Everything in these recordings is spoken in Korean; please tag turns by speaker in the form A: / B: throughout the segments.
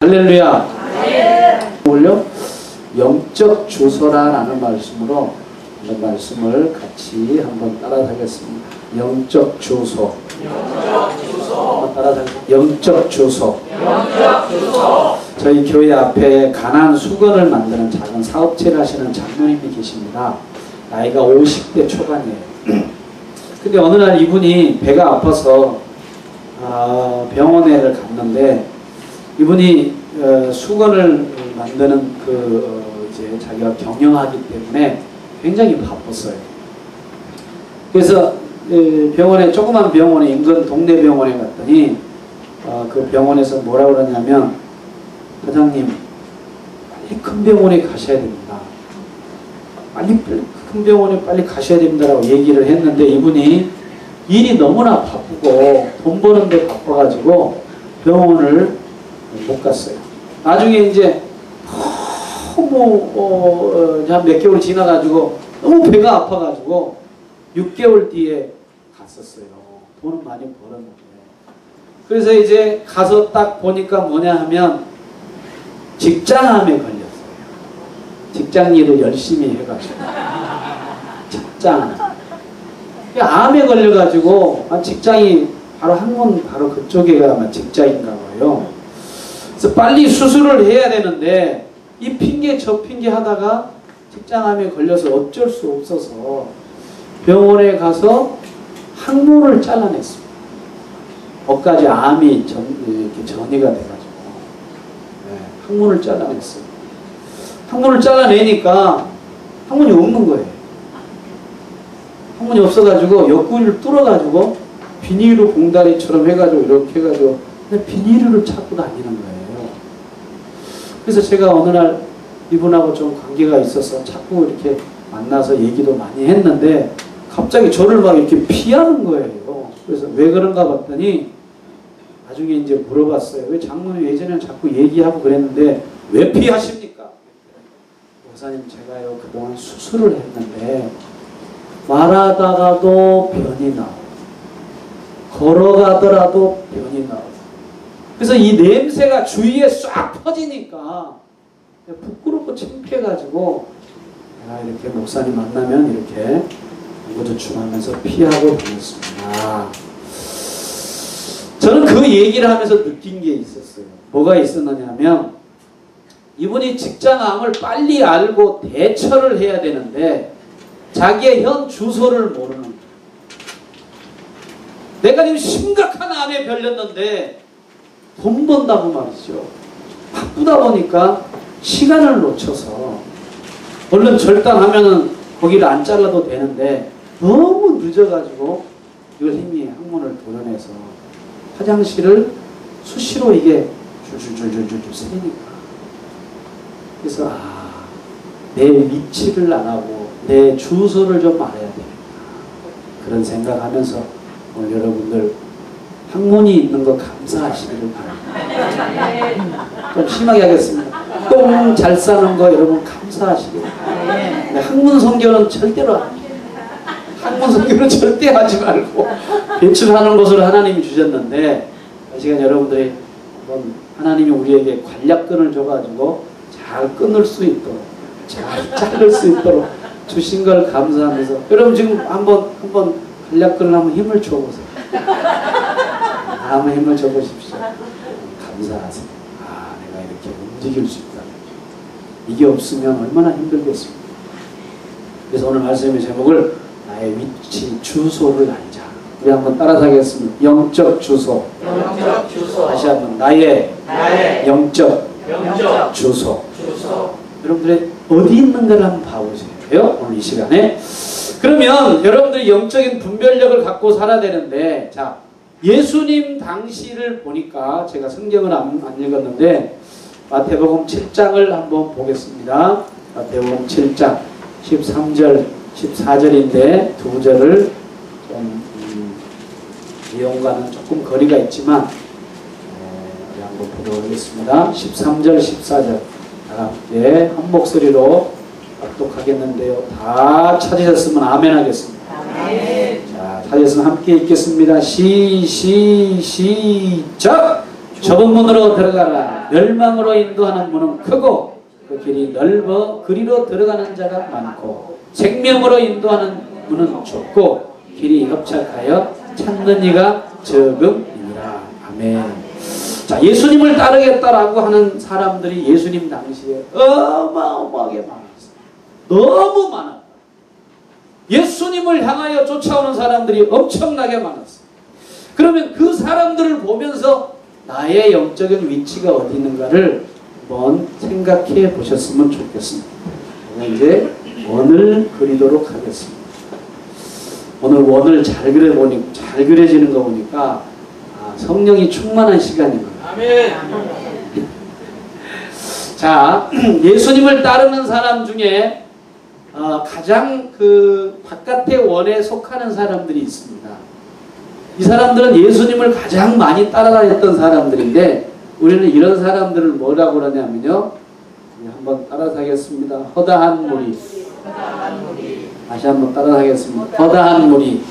A: 할렐루야. 오늘요 영적 주소라라는 말씀으로 이런 말씀을 같이 한번 따라하겠습니다. 영적 주소. 영적 주소. 저희 교회 앞에 가난 수건을 만드는 작은 사업체를 하시는 장로님이 계십니다. 나이가 50대 초반이에요. 근데 어느 날 이분이 배가 아파서 병원에를 갔는데 이분이 수건을 만드는 이제 자기가 경영하기 때문에 굉장히 바빴어요. 그래서 병원에, 조그만 병원에, 인근 동네 병원에 갔더니 그 병원에서 뭐라 그러냐면, 사장님 빨리 큰 병원에 가셔야 됩니다. 빨리 큰 병원에 빨리 가셔야 됩니다라고 얘기를 했는데, 이분이 일이 너무나 바쁘고 돈 버는데 바빠가지고 병원을 못 갔어요. 나중에 이제 너무 한 몇 개월 지나가지고 너무 배가 아파가지고 6개월 뒤에 갔었어요. 돈은 많이 벌었는데. 그래서 이제 가서 딱 보니까 뭐냐 하면 직장암에 걸렸어요. 직장 일을 열심히 해가지고 직장 암에 걸려가지고 직장이 바로 학문 바로 그쪽에가 아마 직장인가 봐요. 그래서 빨리 수술을 해야 되는데 이 핑계 저 핑계 하다가 직장암에 걸려서 어쩔 수 없어서 병원에 가서 항문을 잘라냈습니다. 거기까지 암이 이렇게 전이가 돼가지고 항문을 잘라냈어요. 항문을 잘라내니까 항문이 없는 거예요. 항문이 없어가지고 옆구리를 뚫어가지고 비닐로 봉다리처럼 해가지고 이렇게 해가지고 비닐을 찾고 다니는 거예요. 그래서 제가 어느 날 이분하고 좀 관계가 있어서 자꾸 이렇게 만나서 얘기도 많이 했는데 갑자기 저를 막 이렇게 피하는 거예요. 그래서 왜 그런가 봤더니 나중에 이제 물어봤어요. 왜 장모님 예전에는 자꾸 얘기하고 그랬는데 왜 피하십니까? 목사님, 제가요 그동안 수술을 했는데 말하다가도 변이 나오고 걸어가더라도 변이 나오고 그래서 이 냄새가 주위에 싹 퍼지니까 부끄럽고 창피해가지고 내가 이렇게 목사님 만나면 이렇게 안구주춤하면서 피하고 다녔습니다. 저는 그 얘기를 하면서 느낀 게 있었어요. 뭐가 있었느냐면 이분이 직장암을 빨리 알고 대처를 해야 되는데 자기의 현 주소를 모르는 거예요. 내가 지금 심각한 암에 걸렸는데 돈 번다고 말이죠. 바쁘다 보니까 시간을 놓쳐서 얼른 절단하면은 거기를 안 잘라도 되는데 너무 늦어가지고 이걸 힘이 항문을 도려내서 화장실을 수시로 이게 줄줄줄줄줄 새니까 그래서 내 위치를 안 하고 내 주소를 좀 알아야 되겠다 그런 생각하면서 오늘 여러분들 항문이 있는 거 감사하시기를 바랍니다. 좀 심하게 하겠습니다. 똥 잘 싸는 거 여러분 감사하시기를 바랍니다. 항문 성교는 절대로 안 해요. 항문 성교는 절대 하지 말고 배출하는 것을 하나님이 주셨는데 이 시간 여러분들이 한번 하나님이 우리에게 관략근을 줘가지고 잘 끊을 수 있도록 잘 자를 수 있도록 주신 걸 감사하면서 여러분 지금 한번 관략근을 한번 힘을 줘보세요. 한번 힘을 줘보십시오. 감사하세요. 내가 이렇게 움직일 수 있다. 이게 없으면 얼마나 힘들겠습니까? 그래서 오늘 말씀의 제목을 나의 위치, 주소를 알자. 우리 한번 따라서 하겠습니다. 영적 주소. 영적 주소. 다시 한번 나의 영적 주소. 여러분들의 어디 있는가를 한번 봐보세요. 오늘 이 시간에. 그러면 여러분들이 영적인 분별력을 갖고 살아야 되는데, 자, 예수님 당시를 보니까 제가 성경을 안 읽었는데 마태복음 7장을 한번 보겠습니다. 마태복음 7장 13절 14절인데 두 절을 좀 내용과는 조금 거리가 있지만 우리 한번 보도록 하겠습니다. 13절 14절 다 함께 한 목소리로 압독하겠는데요. 다 찾으셨으면 아멘 하겠습니다. 아멘. 자, 찾으셨으면 함께 읽겠습니다. 시작! 좁은 문으로 들어가라. 멸망으로 인도하는 문은 크고 그 길이 넓어 그리로 들어가는 자가 많고 생명으로 인도하는 문은 좁고 길이 협착하여 찾는 이가 적음이니라. 아멘. 자, 예수님을 따르겠다라고 하는 사람들이 예수님 당시에 어마어마하게 많았어요. 너무 많았다. 예수님을 향하여 쫓아오는 사람들이 엄청나게 많았어요. 그러면 그 사람들을 보면서 나의 영적인 위치가 어디 있는가를 한번 생각해 보셨으면 좋겠습니다. 이제 원을 그리도록 하겠습니다. 오늘 원을 잘 그려지는 거 보니까 성령이 충만한 시간입니다.
B: 아멘.
A: 자, 예수님을 따르는 사람 중에 가장 그 바깥의 원에 속하는 사람들이 있습니다. 이 사람들은 예수님을 가장 많이 따라다녔던 사람들인데 우리는 이런 사람들을 뭐라고 그러냐면요. 한번 따라서 하겠습니다. 허다한 무리. 다시 한번 따라서 하겠습니다. 허다한 무리.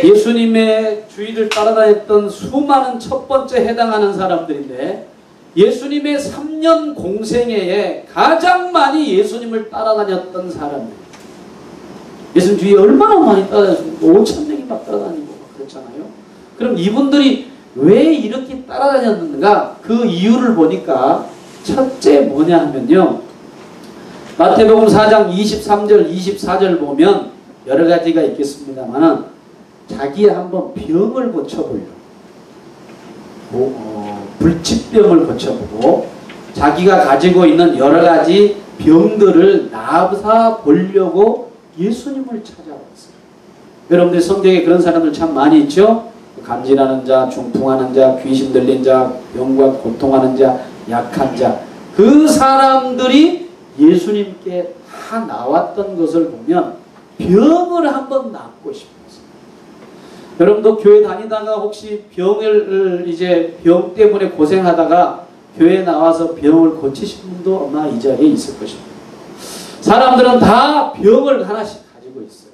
A: 예수님의 주의를 따라다녔던 수많은 첫 번째 해당하는 사람들인데 예수님의 3년 공생애에 가장 많이 예수님을 따라다녔던 사람들. 예수님 주위에 얼마나 많이 따라다녔습니까? 5,000명이 막 따라다니고 그렇잖아요. 그럼 이분들이 왜 이렇게 따라다녔는가? 그 이유를 보니까 첫째 뭐냐 하면요. 마태복음 4장 23절 24절 보면 여러 가지가 있겠습니다만은 자기 한번 병을 고쳐보려고 불치병을 고쳐보고 자기가 가지고 있는 여러 가지 병들을 나사 보려고 예수님을 찾아왔어요. 여러분들 성경에 그런 사람들 참 많이 있죠? 간질하는 자, 중풍하는 자, 귀신 들린 자, 병과 고통하는 자, 약한 자. 그 사람들이 예수님께 다 나왔던 것을 보면 병을 한번 낫고 싶었어요. 여러분도 교회 다니다가 혹시 병 때문에 고생하다가 교회에 나와서 병을 고치신 분도 아마 이 자리에 있을 것입니다. 사람들은 다 병을 하나씩 가지고 있어요.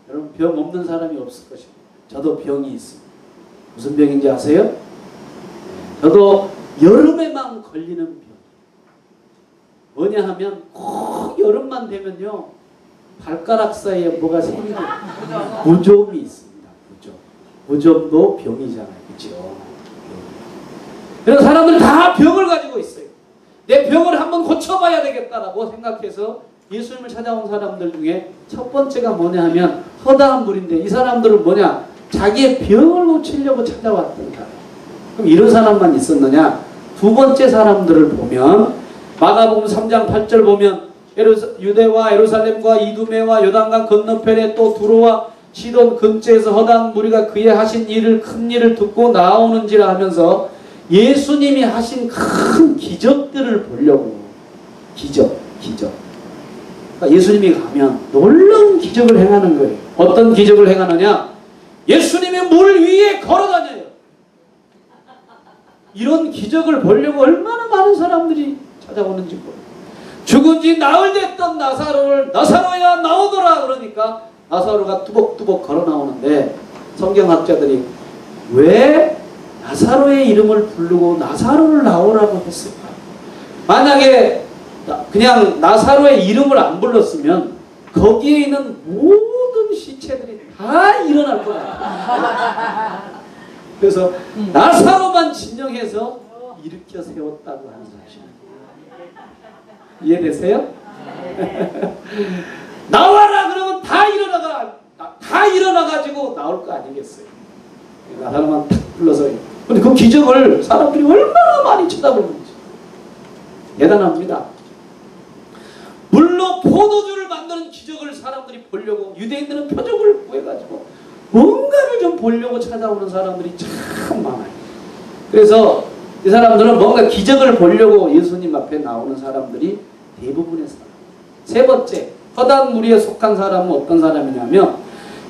A: 여러분 병 없는 사람이 없을 것입니다. 저도 병이 있습니다. 무슨 병인지 아세요? 저도 여름에만 걸리는 병. 뭐냐 하면 꼭 여름만 되면요. 발가락 사이에 뭐가 생기고 무좀이 있습니다. 무좀도 병이잖아요. 그렇죠? 그래서 사람들 다 병을 가지고 있어요. 내 병을 한번 고쳐봐야 되겠다라고 생각해서 예수님을 찾아온 사람들 중에 첫 번째가 뭐냐 하면 허다한 무리인데 이 사람들은 뭐냐? 자기의 병을 고치려고 찾아왔던 사람. 그럼 이런 사람만 있었느냐? 두 번째 사람들을 보면 마가복음 3장 8절 보면 유대와 예루살렘과 이두메와 요단강 건너편에 또 두로와 시돈 근처에서 허다한 무리가 그의 하신 일을 큰 일을 듣고 나오는지라 하면서 예수님이 하신 큰 기적들을 보려고 기적 그러니까 예수님이 가면 놀라운 기적을 행하는 거예요. 어떤 기적을 행하느냐? 예수님의 물 위에 걸어다녀요. 이런 기적을 보려고 얼마나 많은 사람들이 찾아오는지 모르겠어요. 죽은 지 나흘 됐던 나사로야 나오더라 그러니까 나사로가 뚜벅뚜벅 걸어 나오는데 성경학자들이 왜 나사로의 이름을 부르고 나사로를 나오라고 했을까? 만약에 그냥 나사로의 이름을 안 불렀으면 거기에 있는 모든 시체들이 다 일어날 거야. 그래서 나사로만 진정해서 일으켜 세웠다고 하는 사실. 이해되세요? 나와라 그러면 다 일어나가지고 나올 거 아니겠어요? 나사로만 탁 불러서. 근데 그 기적을 사람들이 얼마나 많이 쳐다보는지 대단합니다. 물로 포도주를 만드는 기적을 사람들이 보려고 유대인들은 표적을 구해가지고 뭔가를 좀 보려고 찾아오는 사람들이 참 많아요. 그래서 이 사람들은 뭔가 기적을 보려고 예수님 앞에 나오는 사람들이 대부분의 사람. 세 번째, 허다한 무리에 속한 사람은 어떤 사람이냐면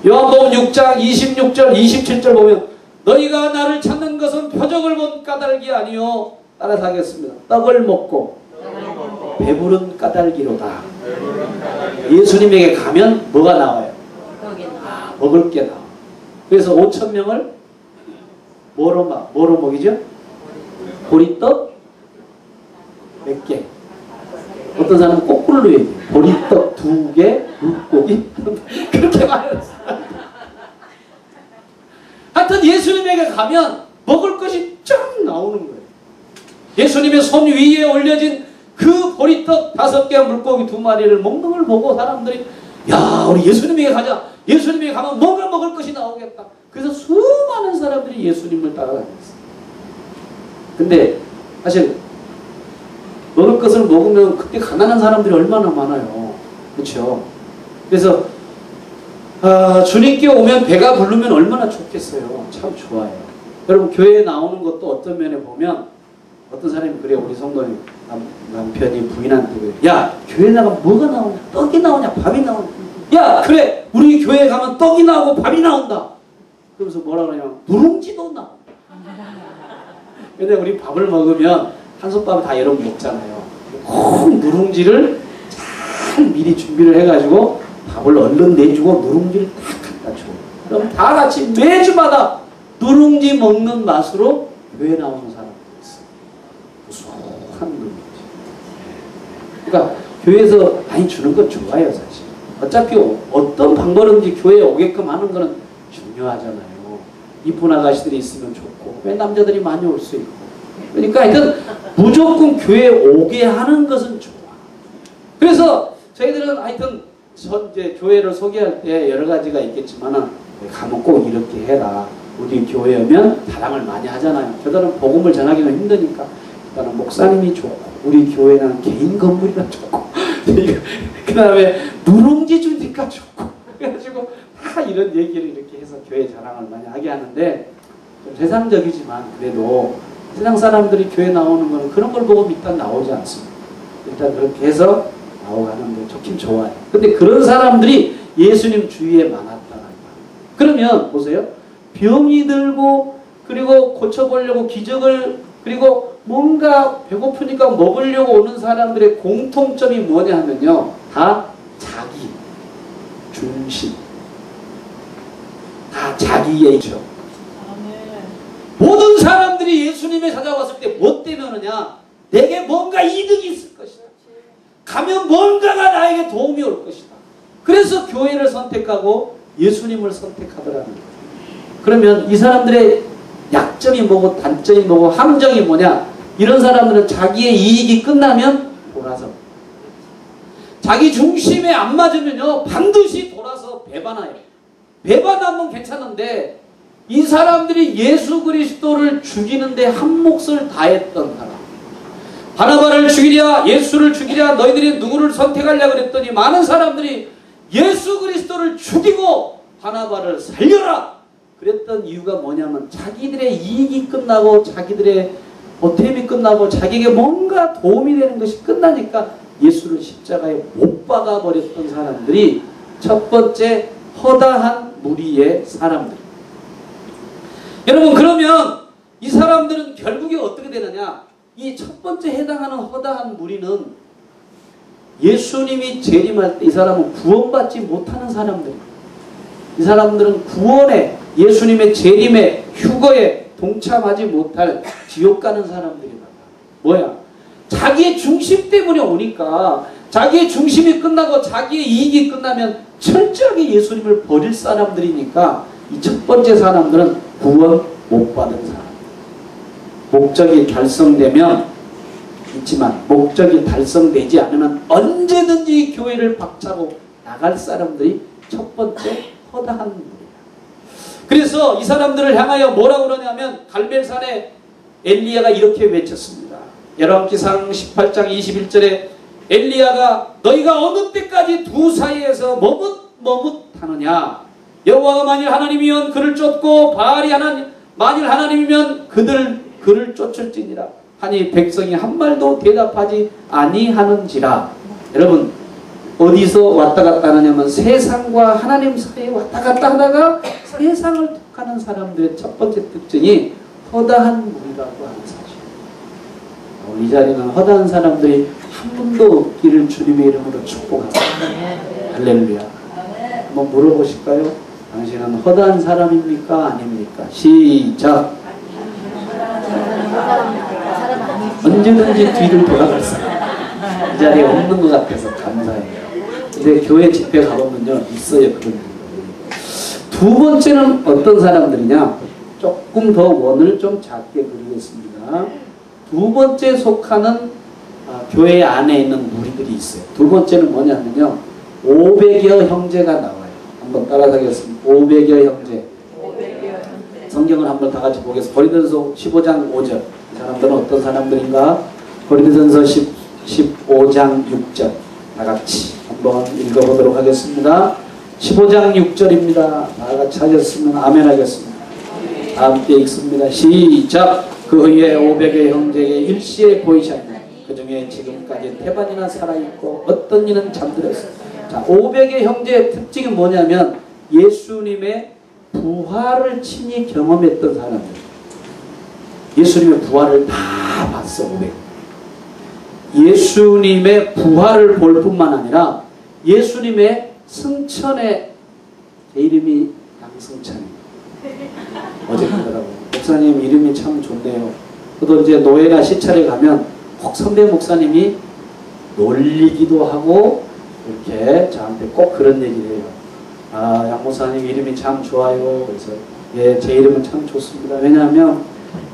A: 요한복음 6장 26절 27절 보면 너희가 나를 찾는 것은 표적을 본 까닭이 아니요 따라서 하겠습니다. 떡을 먹고 배부른 까닭이로다. 예수님에게 가면 뭐가 나와요? 먹을 게 나와. 그래서 5,000명을 뭐로 먹이죠? 보리떡 몇 개? 어떤 사람은 거꾸로 얘기해. 보리떡 2개, 물고기 그렇게 말했어요. 하여튼 예수님에게 가면 먹을 것이 쫙 나오는 거예요. 예수님의 손 위에 올려진 그 보리떡 5개, 물고기 2마리를 먹는 걸 보고 사람들이 야, 우리 예수님에게 가자. 예수님에게 가면 뭔가 먹을 것이 나오겠다. 그래서 수많은 사람들이 예수님을 따라다녔어요. 근데 사실 먹을 것을 먹으면 그때 가난한 사람들이 얼마나 많아요. 그렇죠? 그래서 주님께 오면 배가 부르면 얼마나 좋겠어요. 참 좋아요. 여러분 교회에 나오는 것도 어떤 면에 보면 어떤 사람이 그래요. 우리 성도님 남편이 부인한테 그래요. 야, 교회 나가면 뭐가 나오냐? 떡이 나오냐? 밥이 나오냐? 야, 그래. 우리 교회 가면 떡이 나오고 밥이 나온다. 그러면서 뭐라 그러냐면 누룽지도 나온다. 근데 우리 밥을 먹으면 한솥밥을 다 여러분 먹잖아요. 꼭 누룽지를 잘 미리 준비를 해가지고 밥을 얼른 내주고 누룽지를 딱 갖다 줘. 그럼 다 같이 매주마다 누룽지 먹는 맛으로 교회 나오는 사람들이 있어요. 고소한 누룽지. 그러니까 교회에서 많이 주는 건 좋아요, 사실. 어차피 어떤 방법이든지 교회에 오게끔 하는 거는 중요하잖아요. 이쁜 아가씨들이 있으면 좋고 왜 남자들이 많이 올 수 있고. 그러니까 하여튼 무조건 교회에 오게 하는 것은 좋아. 그래서 저희들은 하여튼 이제 교회를 소개할 때 여러 가지가 있겠지만은 가면 꼭 이렇게 해라. 우리 교회 오면 자랑을 많이 하잖아요. 저들은 복음을 전하기는 힘드니까 일단은 목사님이 좋고 우리 교회는 개인 건물이라 좋고 그 다음에 누룽지 주니까 좋고 그래가지고 다 이런 얘기를 이렇게 해서 교회 자랑을 많이 하게 하는데 좀 세상적이지만 그래도 세상 사람들이 교회 나오는 거는 그런 걸 보고 일단 나오지 않습니다. 일단 그렇게 해서 나오고 하는데 좋긴 좋아요. 근데 그런 사람들이 예수님 주위에 많았다는 거예요. 그러면 보세요. 병이 들고 그리고 고쳐보려고 기적을 그리고 뭔가 배고프니까 먹으려고 오는 사람들의 공통점이 뭐냐 하면요. 다 자기 중심. 다 자기의 죠. 모든 사람들이 예수님에 찾아왔을 때 뭐 때문에 오느냐? 내게 뭔가 이득이 있을 것이다. 가면 뭔가가 나에게 도움이 올 것이다. 그래서 교회를 선택하고 예수님을 선택하더라는 거예요. 그러면 이 사람들의 약점이 뭐고 단점이 뭐고 함정이 뭐냐? 이런 사람들은 자기의 이익이 끝나면 돌아서 자기 중심에 안 맞으면요 반드시 돌아서 배반해요. 배반하면 괜찮은데 이 사람들이 예수 그리스도를 죽이는데 한 몫을 다했던 사람. 바나바를 죽이랴 예수를 죽이랴 너희들이 누구를 선택하려 그랬더니 많은 사람들이 예수 그리스도를 죽이고 바나바를 살려라 그랬던 이유가 뭐냐면 자기들의 이익이 끝나고 자기들의 보탬이 끝나고 자기에게 뭔가 도움이 되는 것이 끝나니까 예수를 십자가에 못 박아버렸던 사람들이 첫 번째 허다한 무리의 사람들. 여러분 그러면 이 사람들은 결국에 어떻게 되느냐? 이 첫 번째 해당하는 허다한 무리는 예수님이 재림할 때 이 사람은 구원받지 못하는 사람들. 이 사람들은 구원에 예수님의 재림에 휴거에 동참하지 못할 지옥 가는 사람들이다. 뭐야? 자기의 중심 때문에 오니까 자기의 중심이 끝나고 자기의 이익이 끝나면 철저하게 예수님을 버릴 사람들이니까 이 첫 번째 사람들은 구원 못 받은 사람. 목적이 달성되면 있지만 목적이 달성되지 않으면 언제든지 교회를 박차고 나갈 사람들이 첫 번째 허다한 무리야. 그래서 이 사람들을 향하여 뭐라고 그러냐면 갈멜산에 엘리야가 이렇게 외쳤습니다. 열왕기상 18장 21절에 엘리야가 너희가 어느 때까지 두 사이에서 머뭇머뭇하느냐. 여호와가 만일 하나님이면 그를 쫓고 바알이 만일 하나님이면 그를 쫓을지니라 하니 백성이 한 말도 대답하지 아니하는지라. 여러분 어디서 왔다 갔다 하느냐면 세상과 하나님 사이에 왔다 갔다 하다가 세상을 택하는 사람들의 첫 번째 특징이 허다한 무리라고 하는 사실. 이 자리는 허다한 사람들이 한 분도 없기를 주님의 이름으로 축복합니다. 할렐루야. 한번 물어보실까요? 당신은 허다한 사람입니까? 아닙니까? 시작. 언제든지 뒤를 돌아갈 사람. 이 자리에 없는 것 같아서 감사해요. 근데 교회 집회 가보면요, 있어요, 그런 분들이. 두 번째는 어떤 사람들이냐? 조금 더 원을 좀 작게 그리겠습니다. 두 번째 속하는 교회 안에 있는 무리들이 있어요. 두 번째는 뭐냐면요, 500여 형제가 나와요. 한번 따라가겠습니다. 500여 형제. 성경을 한번 다 같이 보겠습니다. 고린도전서 15장 5절. 이 사람들은 어떤 사람들인가? 고린도전서 15장 6절. 다 같이 한번 읽어보도록 하겠습니다. 15장 6절입니다. 다 같이 하셨으면 아멘 하겠습니다. 다 함께 읽습니다. 시작. 그 후에 500의 형제에게 일시에 보이셨네. 그 중에 지금까지 태반이나 살아있고 어떤 이는 잠들었어요. 자, 500의 형제의 특징이 뭐냐면 예수님의 부활을 친히 경험했던 사람들. 예수님의 부활을 다 봤어. 500. 예수님의 부활을 볼 뿐만 아니라 예수님의 승천의 제 이름이 양승찬입니다. 어제 그러더라고요. 목사님 이름이 참 좋네요. 저도 이제 노예나 시찰에 가면 꼭 선배 목사님이 놀리기도 하고 이렇게 저한테 꼭 그런 얘기를 해요. 아, 양 목사님 이름이 참 좋아요. 그래서 예, 제 이름은 참 좋습니다. 왜냐하면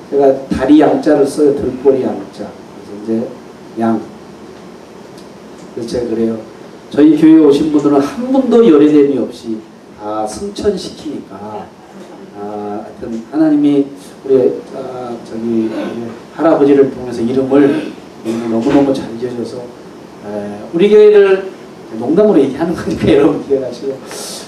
A: 제가 다리 양자를 써요. 들꼬리 양자. 그래서 이제 양. 그래서 제가 그래요. 저희 교회에 오신 분들은 한 분도 열애됨이 없이 다 승천시키니까 하여튼 하나님이 우리 저기 할아버지를 통해서 이름을 너무너무 잘 지어줘서 우리 교회를 농담으로 얘기하는 거니까 여러분 기억하시고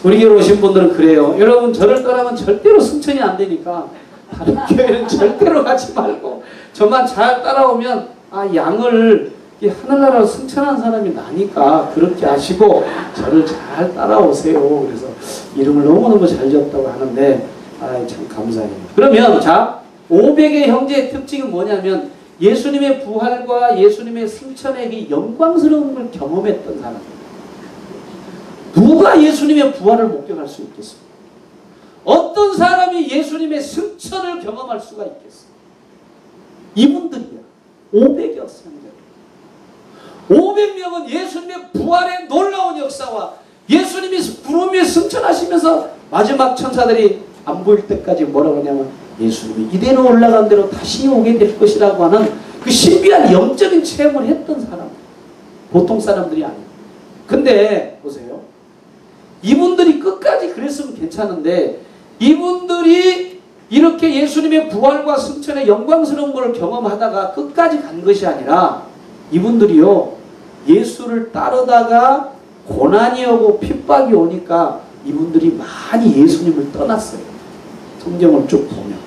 A: 우리 교회 오신 분들은 그래요. 여러분 저를 떠나면 절대로 승천이 안 되니까 다른 교회는 절대로 가지 말고 저만 잘 따라오면 양을 하늘나라로 승천한 사람이 나니까 그렇게 하시고 저를 잘 따라오세요. 그래서 이름을 너무너무 잘 지었다고 하는데 참 감사해요. 그러면 자 500의 형제의 특징은 뭐냐면 예수님의 부활과 예수님의 승천의 영광스러운 걸 경험했던 사람입니다. 누가 예수님의 부활을 목격할 수 있겠습니까? 어떤 사람이 예수님의 승천을 경험할 수가 있겠어요? 이분들이야. 500이었습니다. 500명은 예수님의 부활의 놀라운 역사와 예수님이 구름 위에 승천하시면서 마지막 천사들이 안 보일 때까지 뭐라고 하냐면 예수님이 이대로 올라간 대로 다시 오게 될 것이라고 하는 그 신비한 영적인 체험을 했던 사람. 보통 사람들이 아니에요. 근데 보세요. 이분들이 끝까지 그랬으면 괜찮은데 이분들이 이렇게 예수님의 부활과 승천의 영광스러운 걸 경험하다가 끝까지 간 것이 아니라 이분들이요 예수를 따르다가 고난이 오고 핍박이 오니까 이분들이 많이 예수님을 떠났어요. 성경을 쭉 보면.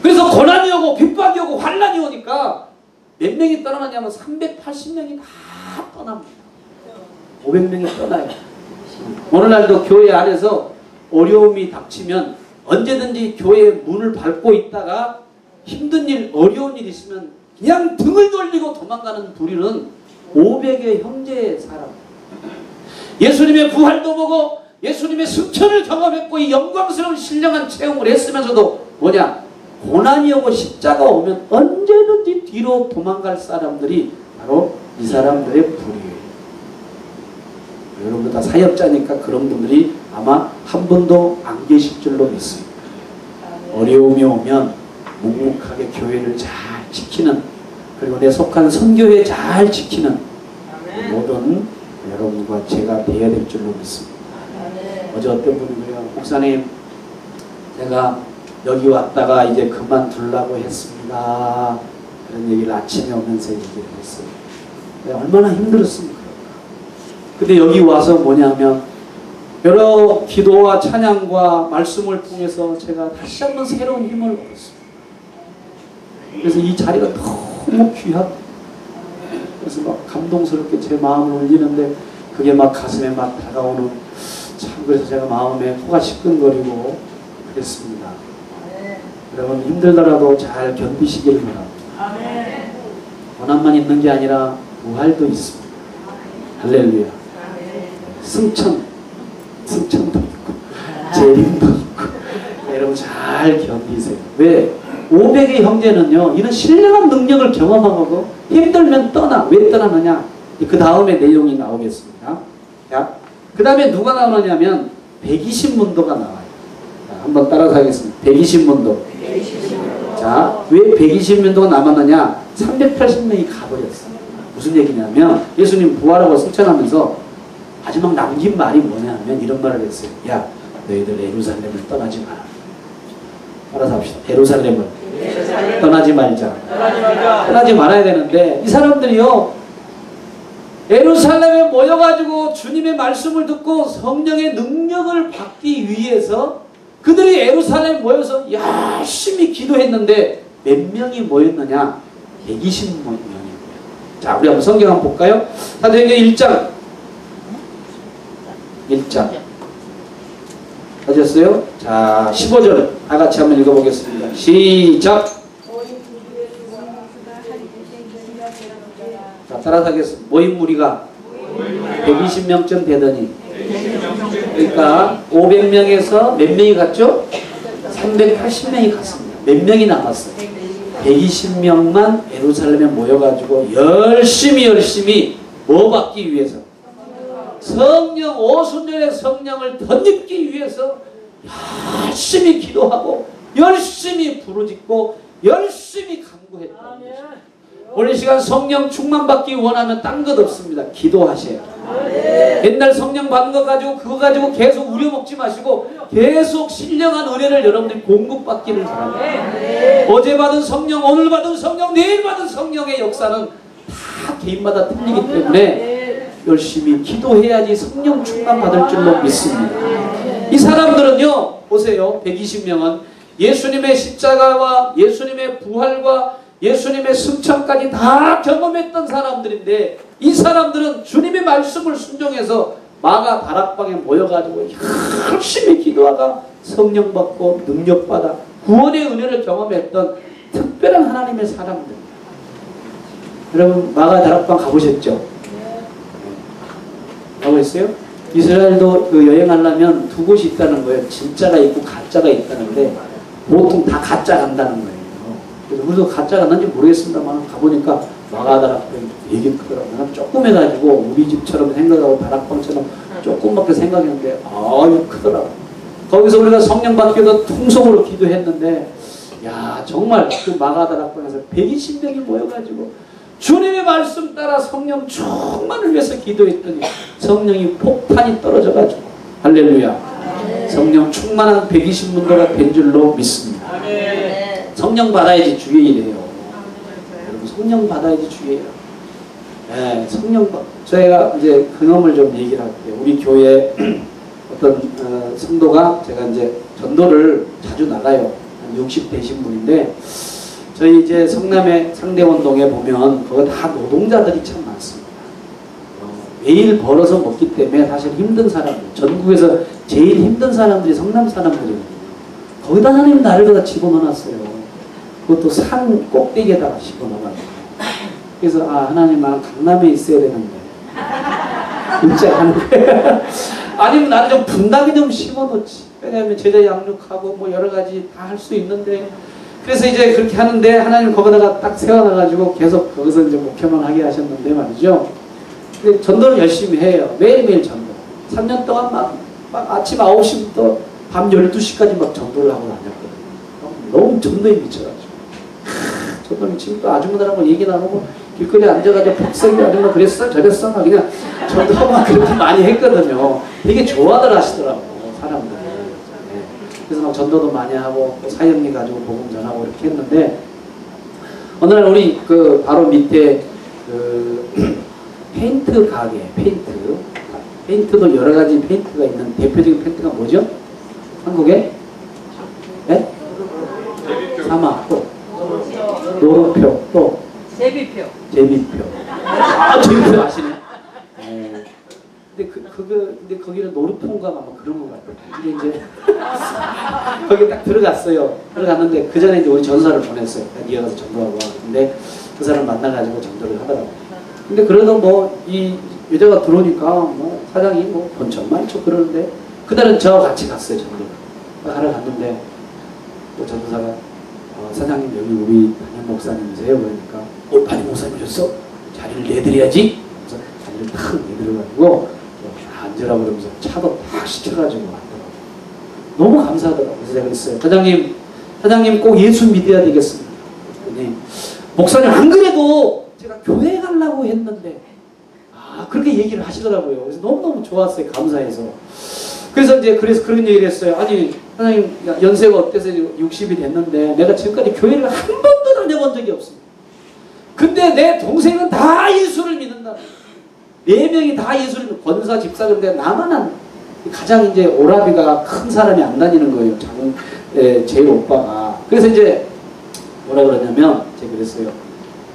A: 그래서 고난이 오고 핍박이 오고 환난이 오니까 몇 명이 떠나냐면 380명이 다 떠납니다. 500명이 떠나요. 오늘날도 교회 안에서 어려움이 닥치면 언제든지 교회의 문을 밟고 있다가 힘든 일, 어려운 일 있으면 그냥 등을 돌리고 도망가는 부류는 500의 형제의 사람. 예수님의 부활도 보고 예수님의 승천을 경험했고 이 영광스러운 신령한 체험을 했으면서도 뭐냐? 고난이 오고 십자가 오면 언제든지 뒤로 도망갈 사람들이 바로 이 사람들의 부류예요. 여러분들 다 사역자니까 그런 분들이 아마 한 분도 안 계실 줄로 믿습니다. 어려움이 오면 묵묵하게 교회를 잘 지키는 그리고 내 속한 선교회 잘 지키는 모든 여러분과 제가 되어야 될 줄로 믿습니다. 어제 어떤 분이 그래요. 목사님 제가 여기 왔다가 이제 그만두려고 했습니다. 그런 얘기를 아침에 오면서 얘기를 했어요. 얼마나 힘들었습니까? 근데 여기 와서 뭐냐면 여러 기도와 찬양과 말씀을 통해서 제가 다시 한번 새로운 힘을 얻었습니다. 그래서 이 자리가 너무 귀하다. 그래서 막 감동스럽게 제 마음을 울리는데 그게 막 가슴에 막 다가오는 참 그래서 제가 마음에 코가 시끈거리고 그랬습니다. 여러분 힘들더라도 잘 견디시길 바랍니다. 고난만 있는 게 아니라 부활도 있습니다. 할렐루야. 승천도 있고 재림도 있고 여러분 잘 견디세요. 왜? 500의 형제는요, 이런 신령한 능력을 경험하고 힘들면 떠나. 왜 떠나느냐? 그 다음에 내용이 나오겠습니다. 자, 그 다음에 누가 나오느냐면 120문도가 나와요. 자, 한번 따라서 하겠습니다. 120문도. 자, 왜 120문도가 남았느냐? 380명이 가버렸어요. 무슨 얘기냐면 예수님 부활하고 승천하면서 마지막 남긴 말이 뭐냐면 이런 말을 했어요. 야, 너희들 예루살렘을 떠나지 마라. 따라서 합시다. 예루살렘을 떠나지 말자. 떠나지 말아야 되는데 이 사람들이요, 예루살렘에 모여가지고 주님의 말씀을 듣고 성령의 능력을 받기 위해서 그들이 예루살렘에 모여서 열심히 기도했는데 몇 명이 모였느냐? 120명이 모였어요. 자, 우리 한번 성경 한번 볼까요? 사도행전 1장. 하셨어요? 자, 15절 다 같이 한번 읽어보겠습니다. 시작! 자, 따라서 하겠습니다. 모인 무리가 120명쯤 되더니, 그러니까 500명에서 몇 명이 갔죠? 380명이 갔습니다. 몇 명이 남았어요? 120명만 예루살렘에 모여가지고 열심히 뭐 받기 위해서? 성령, 오순절의 성령을 덧입기 위해서 열심히 기도하고 열심히 부르짖고 열심히 간구했다. 오늘 시간 성령 충만받기 원하면 딴 것 없습니다. 기도하셔야 돼요. 옛날 성령 받은 거 가지고 그거 가지고 계속 우려먹지 마시고 계속 신령한 은혜를 여러분들이 공급받기를 바랍니다. 어제 받은 성령, 오늘 받은 성령, 내일 받은 성령의 역사는 다 개인마다 틀리기 때문에 열심히 기도해야지 성령 충만 받을 줄로 믿습니다. 이 사람들은요, 보세요. 120명은 예수님의 십자가와 예수님의 부활과 예수님의 승천까지 다 경험했던 사람들인데 이 사람들은 주님의 말씀을 순종해서 마가 다락방에 모여가지고 열심히 기도하다 성령 받고 능력 받아 구원의 은혜를 경험했던 특별한 하나님의 사람들입니다. 여러분 마가 다락방 가보셨죠? 가보셨어요? 이스라엘도 그 여행하려면 두 곳이 있다는 거예요. 진짜가 있고 가짜가 있다는데 보통 다 가짜 간다는 거예요. 그래서 우리도 가짜 갔는지 모르겠습니다만 가보니까 마가 다락방이 되게 크더라고요. 조금 해가지고 우리 집처럼 생각하고 다락방처럼 조금밖에 생각했는데 아유 크더라고요. 거기서 우리가 성령 받기 위해서 통성으로 기도했는데 야 정말 그 마가 다락방에서 120명이 모여가지고 주님의 말씀 따라 성령 충만을 위해서 기도했더니 성령이 폭탄이 떨어져가지고 할렐루야 성령 충만한 120문도가 된 줄로 믿습니다. 성령 받아야지 주의 일이에요. 여러분 성령 받아야지 주의예요. 네, 성령 저희가 이제 근엄을 좀 얘기를 할게요. 우리 교회 어떤 성도가 제가 이제 전도를 자주 나가요. 한 60 되신 분인데 저희 이제 성남의 상대원동에 보면 거기 다 노동자들이 참 많습니다. 매일 벌어서 먹기 때문에 사실 힘든 사람들, 전국에서 제일 힘든 사람들이 성남 사람들이거든요. 거기다 하나님 나를 갖다 집어넣어놨어요. 그것도 산 꼭대기에다가 집어넣어가지고. 그래서 아 하나님 아 강남에 있어야 되는데 웃지 않는 거예요. 아니면 나를 좀 분당에 좀 심어놓지. 왜냐하면 제자 양육하고 뭐 여러 가지 다 할 수 있는데 그래서 이제 그렇게 하는데 하나님 거기다가 딱 세워놔가지고 계속 거기서 이제 목회만 하게 하셨는데 말이죠. 근데 전도를 열심히 해요. 매일매일 전도. 3년 동안 막 아침 9시부터 밤 12시까지 막 전도를 하고 다녔거든요. 너무 전도에 미쳐가지고. 전도 미치면 또 아주머니라고 얘기 나누고 길거리에 앉아가지고 복석이 아주머니 그랬어? 저랬어? 막 그냥 전도만 그렇게 많이 했거든요. 되게 좋아들 하시더라고 사람들. 그래서 막 전도도 많이 하고 또 사형리 가지고 복음 전하고 이렇게 했는데 어느 날 우리 그 바로 밑에 그 페인트 가게 페인트도 여러 가지 페인트가 있는 대표적인 페인트가 뭐죠? 한국에? 네? 사막 또 노루표 또 제비표 아 제비표 아시네. 근데 거기는 노루폰가 아마 그런 것 같아요. 근데 이제 거기 딱 들어갔어요. 들어갔는데 그 전에 이제 우리 전사를 보냈어요. 이어가서 전도하고 근데 그 사람 만나가지고 전도를 하더라고요. 근데 그래도 뭐 이 여자가 들어오니까 뭐 사장이 뭐 본청 많죠 그러는데 그날은 저와 같이 갔어요 전도를. 하러 갔는데 또 전도사가 사장님 여기 우리 담임 목사님이세요? 그러니까 담임 목사님이셨어? 자리를 내드려야지. 그래서 자리를 탁 내드려가지고 앉으라고 그러면서 차도 탁 시켜가지고 왔더라고요. 너무 감사하더라고요. 그래서 제가 그랬어요. 사장님 꼭 예수 믿어야 되겠습니다. 그랬더니 목사님 안 그래도 제가 교회 가려고 했는데 그렇게 얘기를 하시더라고요. 그래서 너무너무 좋았어요. 감사해서. 그래서 그런 얘기를 했어요. 아니 사장님 연세가 어때서 60이 됐는데 내가 지금까지 교회를 한 번도 다녀본 적이 없습니다. 근데 내 동생은 다 예수를 믿는다. 4명이 다 예수를 믿는 권사 집사. 그런데 나만 가장 이제 오라비가 큰 사람이 안 다니는 거예요. 제 오빠가. 그래서 이제 뭐라 그러냐면 제가 그랬어요.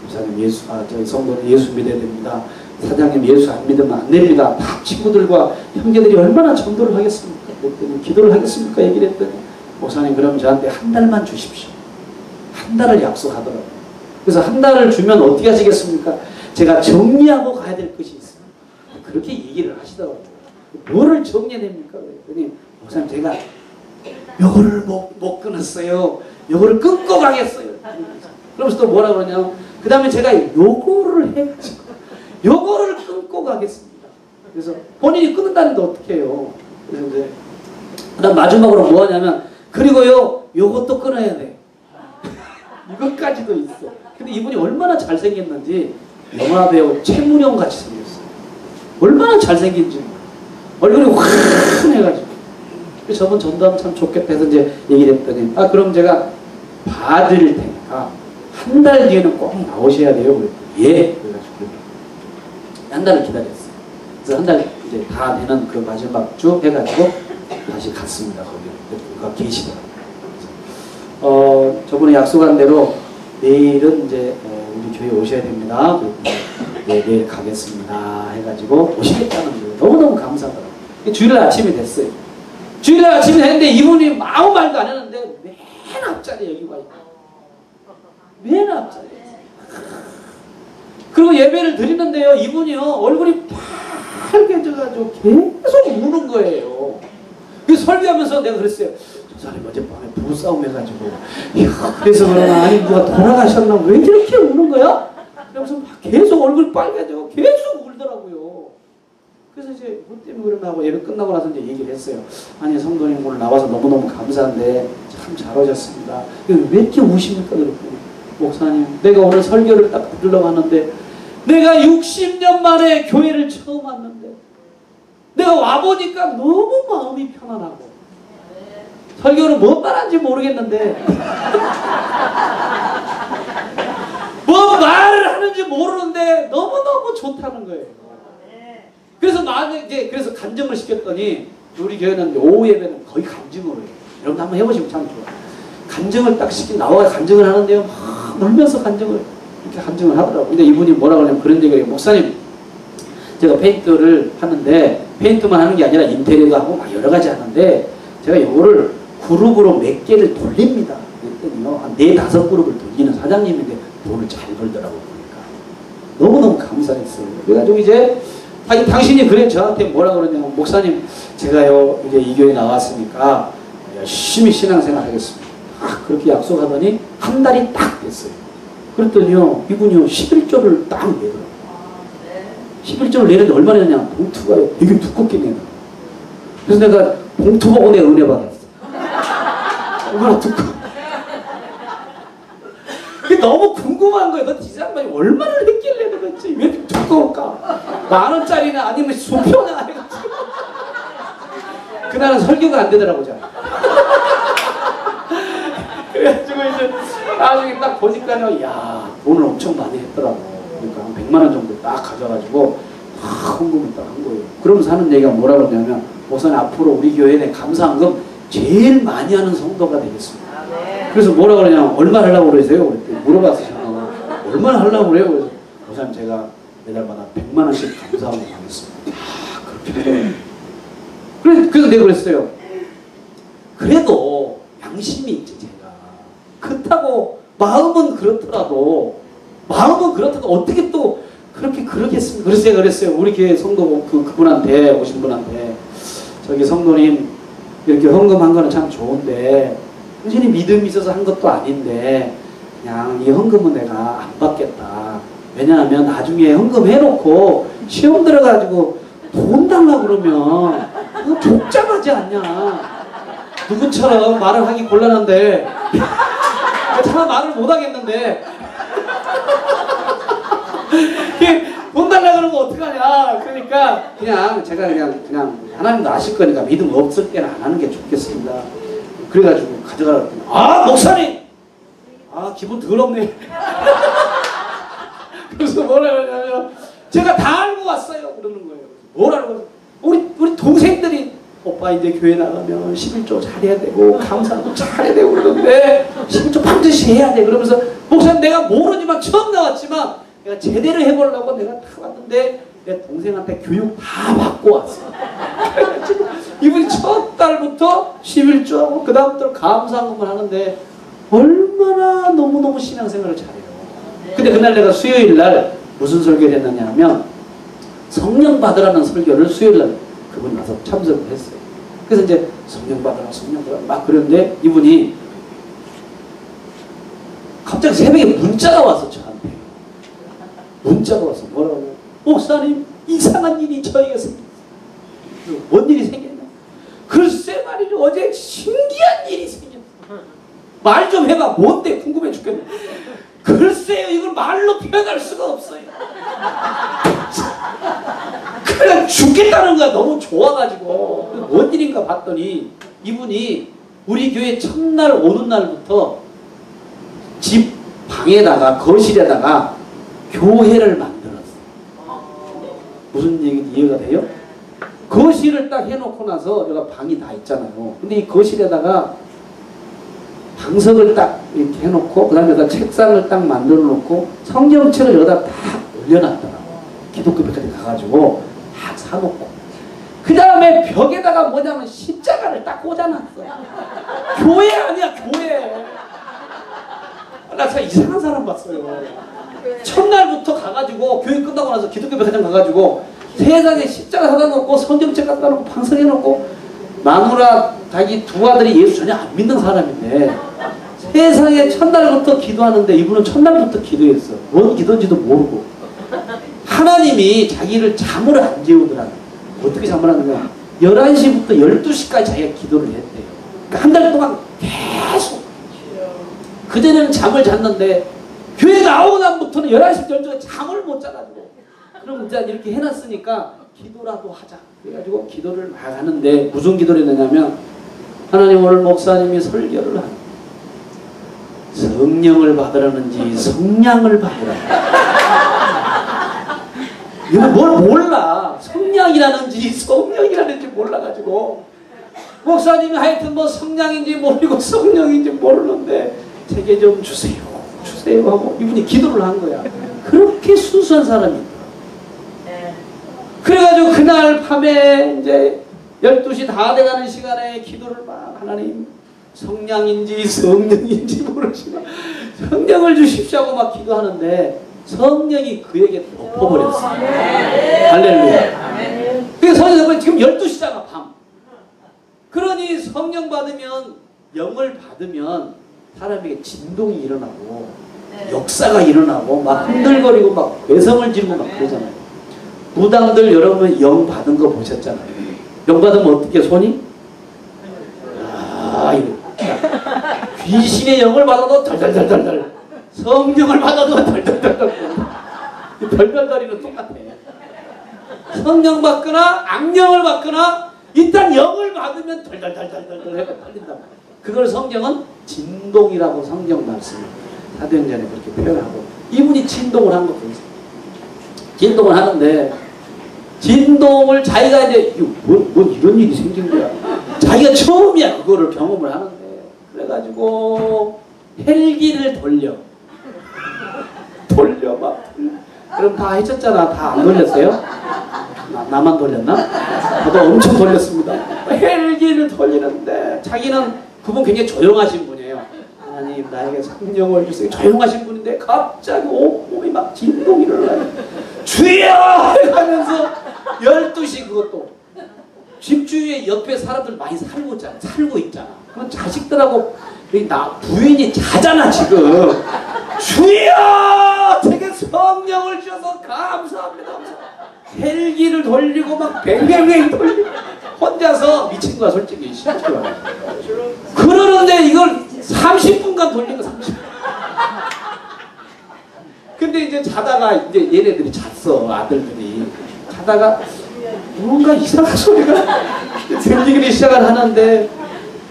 A: 목사님 저희 성도는 예수 믿어야 됩니다. 사장님 예수 안 믿으면 안 됩니다. 다 친구들과 형제들이 얼마나 전도를 하겠습니까? 그랬더니 기도를 하겠습니까? 얘기를 했더니 목사님 그럼 저한테 한 달만 주십시오. 한 달을 약속하더라고요. 그래서 한 달을 주면 어떻게 하시겠습니까? 제가 정리하고 가야 될 것이 있어요. 그렇게 얘기를 하시더라고요. 뭐를 정리해냅니까? 그랬더니 목사님 제가 요거를 못 끊었어요. 요거를 끊고 가겠어요. 그러면서 또 뭐라 그러냐? 그 다음에 제가 요거를 해가지고 요거를 끊고 가겠습니다. 그래서 본인이 끊는다는데 어떻게 해요? 그래서 이제 그다음 마지막으로 뭐 하냐면 그리고요 요것도 끊어야 돼. 이것까지도 있어. 근데 이분이 얼마나 잘생겼는지 영화배우 최문영 같이 생겼어요. 얼마나 잘생긴지 얼굴이 환해가지고. 그래서 저분 전도하면 참 좋겠다 해서 이제 얘기를 했더니 그럼 제가 봐드릴 테니까 한 달 뒤에는 꼭 나오셔야 돼요. 그랬더니 예. 그래가지고 한 달을 기다렸어요. 그래서 한 달 이제 다 되는 그 마지막 주 해가지고 다시 갔습니다. 거기가 계시더라고요. 저번에 약속한 대로 내일은 이제 우리 교회 오셔야 됩니다. 네, 내일 가겠습니다. 해가지고 오시겠다는 거예요. 너무너무 감사하더라고요. 주일 아침이 됐어요. 주일 아침에 했는데 이분이 아무 말도 안 했는데 맨 앞자리에 여기 와 있고 맨 앞자리에. 그리고 예배를 드리는데요. 이분이요 얼굴이 빨개져가지고 계속 우는 거예요. 그래서 설교하면서 내가 그랬어요. 저 사람이 어젯밤에 부부싸움 해가지고 그래서 그러나 아니 누가 돌아가셨나 왜 이렇게 우는 거야? 그러면서 막 계속 얼굴 빨개져 계속 울더라고요. 그래서 이제 뭐 때문에 그러나 하고 예배 끝나고 나서 이제 얘기를 했어요. 아니 성도님 오늘 나와서 너무너무 감사한데 참 잘 오셨습니다. 왜 이렇게 우십니까? 그랬더니 목사님 내가 오늘 설교를 딱 들으려고 하는데 내가 60년 만에 교회를 처음 왔는데 내가 와보니까 너무 마음이 편안하고 설교는 뭔 말하는지 모르겠는데 뭐 말을 하는지 모르는데 너무너무 좋다는 거예요. 그래서 그래서 간증을 시켰더니 우리 교회는 오후 예배는 거의 간증으로 해요. 여러분 한번 해보시면 참 좋아요. 간증을 딱 나와 간증을 하는데요. 막 놀면서 간증을 이렇게 간증을 하더라고요. 근데 이분이 뭐라 그러냐면 그런 얘기를 해요. 목사님 제가 페인트를 하는데 페인트만 하는 게 아니라 인테리어도 하고 막 여러 가지 하는데 제가 이거를 그룹으로 몇 개를 돌립니다. 그랬더니요 한 4-5그룹을 돌리는 사장님인데 돈을 잘 벌더라고요. 보니까 너무너무 감사했어요. 그래가지고 이제 당신이 그래 저한테 뭐라 그러냐면 목사님 제가요 이제 이 교회 나왔으니까 열심히 신앙생활 하겠습니다. 그렇게 약속하더니 한 달이 딱 됐어요. 그랬더니요 이분이요 11조를 딱 내더라고요. 11조를 내는데 얼마나 내냐 봉투가 되게 두껍게 내요. 그래서 내가 봉투 보고 내가 은혜 받았어. 얼마나 두꺼워. 그게 너무 궁금한 거예요. 너 지상반이 얼마나 했길래 그런지 왜 이렇게 두꺼울까? 10,000원짜리나 아니면 소표나 해가지고 그날은 설교가 안 되더라고 잘. 그래가지고 이제 나중에 딱 보니까요 야 돈을 엄청 많이 했더라고. 그러니까 한 100만 원 정도 딱 가져가지고 헌금을 딱 한 거예요. 그러면서 하는 얘기가 뭐라 그러냐면 목사님 앞으로 우리 교회에 감사헌금 제일 많이 하는 성도가 되겠습니다. 그래서 뭐라 그러냐 얼마 하려고 그러세요? 그랬더니 물어봤어요. 얼마나 하려고 그래요? 그래서 목사님 제가 매달마다 100만 원씩 감사하고 가겠습니다. 그렇게 그래서 내가 그랬어요. 그래도 양심이 있지 제가. 그렇다고 마음은 그렇더라도 어떻게 또 그렇게 그러겠습니까? 그래서 제가 그랬어요. 우리 교회 성도 그분한테 오신 분한테 저기 성도님 이렇게 헌금한 거는 참 좋은데 당신이 믿음이 있어서 한 것도 아닌데 그냥 이 헌금은 내가 안 받겠다. 왜냐하면 나중에 헌금 해놓고 시험 들어가지고 돈 달라고 그러면 그거 족잡하지 않냐. 누구처럼 말을 하기 곤란한데 참 말을 못하겠는데 돈 달라고 그러면 어떡하냐. 그러니까 그냥 제가 그냥 하나님도 아실 거니까 믿음 없을 때는 안 하는 게 좋겠습니다. 그래가지고 가져가라 그랬더니 아 목사님! 아 기분 더럽네. 그래서 뭐라 그러냐면 제가 다 알고 왔어요 그러는 거예요. 뭐라고 우리 동생들이 오빠 이제 교회 나가면 11조 잘해야 되고 감사도 잘해야 되고 그러는데 11조 반드시 해야 돼. 그러면서 목사님 내가 모르지만 처음 나왔지만 내가 제대로 해보려고 내가 다 왔는데 내 동생한테 교육 다 받고 왔어. 그래가지고 이분이 첫 달부터 11조하고 그 다음부터 감사한것만 하는데 얼마나 너무너무 신앙생활을 잘해요. 근데 그날 내가 수요일날 무슨 설교를 했느냐 하면 성령 받으라는 설교를 수요일날 그분이 와서 참석을 했어요. 그래서 이제 성령 받으라 막 그러는데 이분이 갑자기 새벽에 문자가 와서 저한테 문자가 와서 뭐라고 목사님 이상한 일이 저에게 생겼어요. 뭔 일이 생겼냐. 글쎄 말이죠. 어제 신기한 일이 생겼어요. 말 좀 해봐. 뭔데 궁금해 죽겠네. 글쎄요 이걸 말로 표현할 수가 없어요. 그냥 죽겠다는 거야. 너무 좋아가지고 뭔 일인가 봤더니 이분이 우리 교회 첫날 오는 날부터 집 방에다가 거실에다가 교회를 만들었어. 무슨 얘기인지 이해가 돼요? 거실을 딱 해놓고 나서 여기가 방이 다 있잖아요. 근데 이 거실에다가 방석을 딱 이렇게 해놓고 그 다음에 여기다 책상을 딱 만들어 놓고 성경책을 여기다 딱 올려놨더라고. 기독교 백화점 가가지고 딱 사놓고 그 다음에 벽에다가 뭐냐면 십자가를 딱 꽂아놨어. 교회 아니야 교회. 나 진짜 이상한 사람 봤어요. 첫날부터 가가지고 교회 끝나고 나서 기독교 백화점 가가지고 세상에 십자가 사다 놓고 성경책 갖다 놓고 방석 해놓고 마누라 자기 두 아들이 예수 전혀 안 믿는 사람인데 세상에 첫날부터 기도하는데 이분은 첫날부터 기도했어. 뭔 기도인지도 모르고 하나님이 자기를 잠을 안 재우더라고. 어떻게 잠을 안 재우냐 11시부터 12시까지 자기가 기도를 했대요. 그러니까 한 달 동안 계속 그전에는 잠을 잤는데 교회 나오고 난부터는 11시부터 12시까지 잠을 못 자가지고 그럼 이제 이렇게 해놨으니까 기도라도 하자. 그래가지고 기도를 막 하는데 무슨 기도를 했느냐면 하나님 오늘 목사님이 설교를 하는 성령을 받으라는지 성량을 받으라는지 이거 뭘 몰라. 성량이라는지 성령이라는지 몰라가지고 목사님이 하여튼 뭐 성량인지 모르고 성령인지 모르는데 제게 좀 주세요 하고 이분이 기도를 한 거야. 그렇게 순수한 사람이 있더라고. 그래가지고 그날 밤에 이제 12시 다 돼가는 시간에 기도를 막 하나님 성량인지 성령인지 모르지만 성령을 주십시오 하고 막 기도하는데 성령이 그에게 덮어버렸어. 할렐루야. 그래서 성령 지금 12시잖아 밤. 그러니 성령 받으면 영을 받으면 사람에게 진동이 일어나고 역사가 일어나고 막 흔들거리고 막 외성을 지르고 막 그러잖아요. 무당들 여러분 영 받은 거 보셨잖아요. 영 받으면 어떻게 손이? 아 이거 귀신의 영을 받아도 덜덜덜덜 성령을 받아도 덜덜덜덜 덜덜덜이는 똑같아. 성령 받거나 악령을 받거나 일단 영을 받으면 덜덜덜덜덜 해가 떨린다. 그걸 성경은 진동이라고 성경 말씀을 사도행전에 그렇게 표현하고 이분이 진동을 한 거거든요. 진동을 하는데 진동을 자기가 이제 뭔 이런 일이 생긴 거야. 자기가 처음이야 그거를 경험을 하는데 그래가지고 헬기를 돌려 막 그럼 다 해쳤잖아. 다 안 돌렸어요? 나만 돌렸나? 저도 엄청 돌렸습니다. 헬기를 돌리는데 자기는 그분 굉장히 조용하신 분이에요. 하나님 나에게 성령을 주세요. 조용하신 분인데 갑자기 온몸이 막 진동이 일어나요. 주여! 하면서 12시 그것도 집 주위에 옆에 사람들 많이 살고 있잖아. 그럼 자식들하고 부인이 자잖아 지금. 주여 제게 성령을 주셔서 감사합니다. 헬기를 돌리고 막 뱅뱅뱅 돌리고 혼자서 미친 거야 솔직히. 그러는데 이걸 30분간 돌린 거 30분. 근데 이제 자다가 이제 얘네들이 잤어. 아들들이 자다가 뭔가 이상한 소리가 들리기 시작을 하는데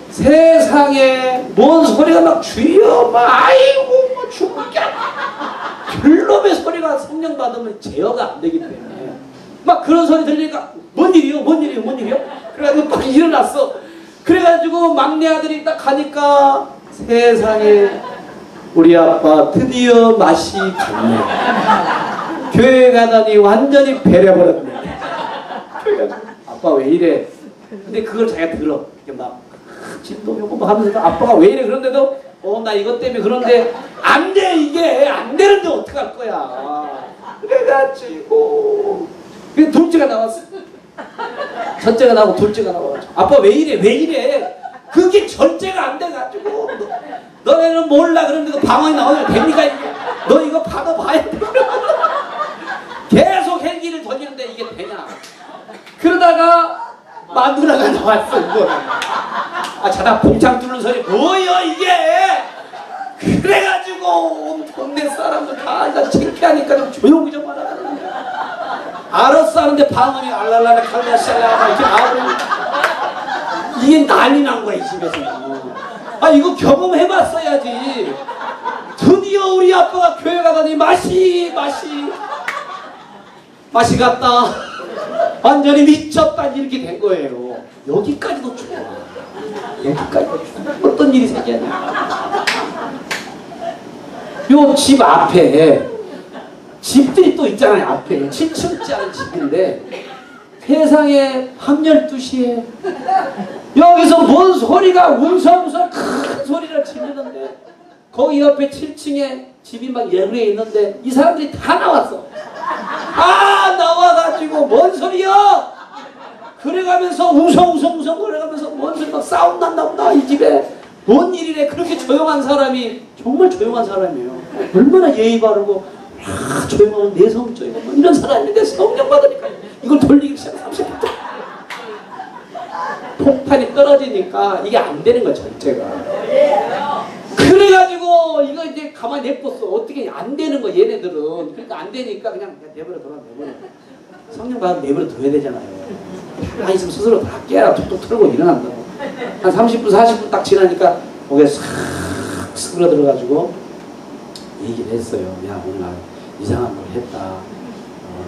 A: 세상에 뭔 소리가 막 주여 막 아이고 뭐 죽을게 별놈의 소리가 성령 받으면 제어가 안 되기 때문에 막 그런 소리 들리니까 뭔 일이요 뭔 일이요 뭔 일이요. 그래가지고 막 일어났어. 그래가지고 막내 아들이 딱 가니까 세상에 우리 아빠 드디어 맛이 갔네. 교회 가더니 완전히 배려버렸네. 그래가지고 아빠 왜 이래. 근데 그걸 자기가 들어. 이렇게 막 진동하고 뭐 하면서 아빠가 왜 이래. 그런데도 나 이것 때문에 그런데 안 돼. 이게 안 되는데 어떡할 거야. 그래가지고 둘째가 나왔어. 첫째가 나오고 둘째가 나와가지고 아빠 왜 이래 왜 이래. 그게 절제가 안 돼가지고 너네는 몰라. 그런데도 방황이 나오면 됩니까 이게. 너 이거 받아봐야 돼. 계속 헬기를 던지는데 이게 되냐. 그러다가 마누라가 나왔어. 이거. 자다 봉창 뚫는 소리 뭐야 이게. 그래가지고 온 동네 사람들 다 창피하니까 좀 조용히 좀 하라. 알았어 하는데 방언이 알랄랄라 칼라샬라 이렇게 나오고 이게 난리 난 거야 이 집에서. 이거 경험해봤어야지. 드디어 우리 아빠가 교회 가더니 맛이 갔다. 완전히 미쳤다 이렇게 된 거예요. 여기까지도 좋아. 여기까지도 좋아. 어떤 일이 생겼냐. 요 집 앞에 집들이 또 있잖아요. 앞에 7층짜리 집인데 세상에 밤 12시에 여기서 뭔 소리가 웅성웅성 큰 소리를 지르는데 거기 옆에 7층에 집이 막 예루에 있는데 이 사람들이 다 나왔어. 나와가지고 뭔 소리야. 그래가면서 웅성웅성 그래가면서 뭔 소리 막 싸움 났나 보다 이 집에. 뭔 일이래. 그렇게 조용한 사람이 정말 조용한 사람이에요. 얼마나 예의 바르고 조용하고 내성적이고 뭐 이런 사람인데 성령 받으니까 이걸 돌리기 시작하면 30분 폭탄이 떨어지니까 이게 안 되는 거야 전체가. 그래가지고 이거 이제 가만히 냅뒀어. 어떻게 안 되는 거야 얘네들은. 그러니까 안 되니까 그냥 내버려 둬라. 성령 받으면 내버려 둬야 되잖아요. 가만히 있으면 스스로 다 깨라. 툭툭 틀고 일어난다고. 한 30분 40분 딱 지나니까 목에 싹 스그러들어가지고 얘기를 했어요. 야 오늘 나 이상한 걸 했다.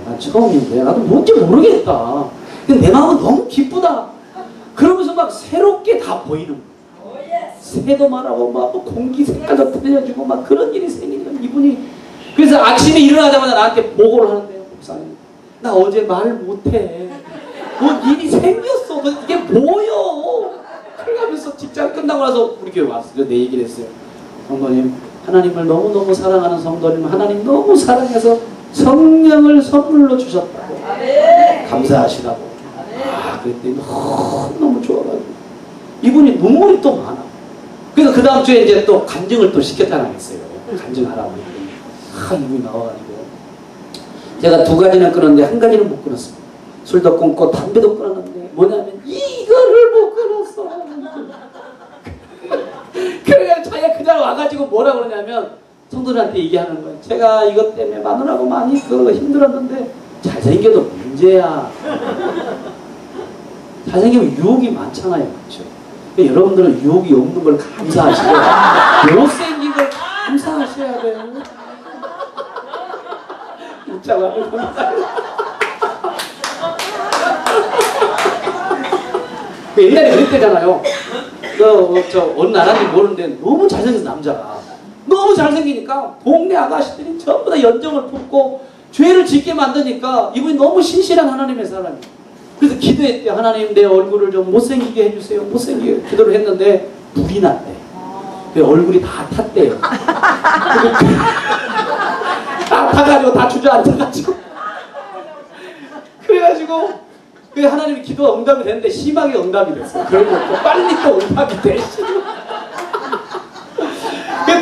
A: 난 처음인데 나도 뭔지 모르겠다. 근데 내 마음은 너무 기쁘다. 그러면서 막 새롭게 다 보이는 거야. 새도 말하고 막 공기 색깔도 틀려지고 막 그런 일이 생기는 이분이. 그래서 아침에 일어나자마자 나한테 보고를 하는데요. 목사님 나 어제 말 못해. 뭐 일이 생겼어. 이게 뭐여. 그러면서 직장 끝나고 나서 우리 교회 왔어요. 내 얘기를 했어요. 성도님 하나님을 너무너무 사랑하는 성도님 하나님 너무 사랑해서 성령을 선물로 주셨다고 감사하시라고. 그랬더니 너무 좋아가지고 이분이 눈물이 또 많아. 그래서 그 다음 주에 이제 또 간증을 또 시켰다는 했어요. 간증하라고 했더니 이분이 나와가지고 제가 2가지는 끊었는데 1가지는 못 끊었습니다. 술도 끊고 담배도 끊었는데 뭐냐면 이거를 못 끊었어. 그래서 자기가 그날 와가지고 뭐라 그러냐면 성도들한테 얘기하는 거예요. 제가 이것 때문에 마누라하고 많이 힘들었는데 잘생겨도 문제야. 잘생기면 유혹이 많잖아요. 그렇죠? 그러니까 여러분들은 유혹이 없는 걸 감사하시고 못생긴 걸 감사하셔야 돼요. 웃자마. 옛날에 그랬대잖아요. 어느 나라인지 모르는데 너무 잘생긴 남자가 너무 잘생기니까 동네 아가씨들이 전부 다 연정을 품고 죄를 짓게 만드니까 이분이 너무 신실한 하나님의 사람이에요. 그래서 기도했대요. 하나님 내 얼굴을 좀 못생기게 해주세요. 못생기게 기도를 했는데 불이 났대. 그 얼굴이 다 탔대요. 다 타가지고 다 주저앉아가지고 그래가지고 그 하나님이 기도가 응답이 됐는데 심하게 응답이 됐어. 그리고 또 빨리 또 응답이 돼.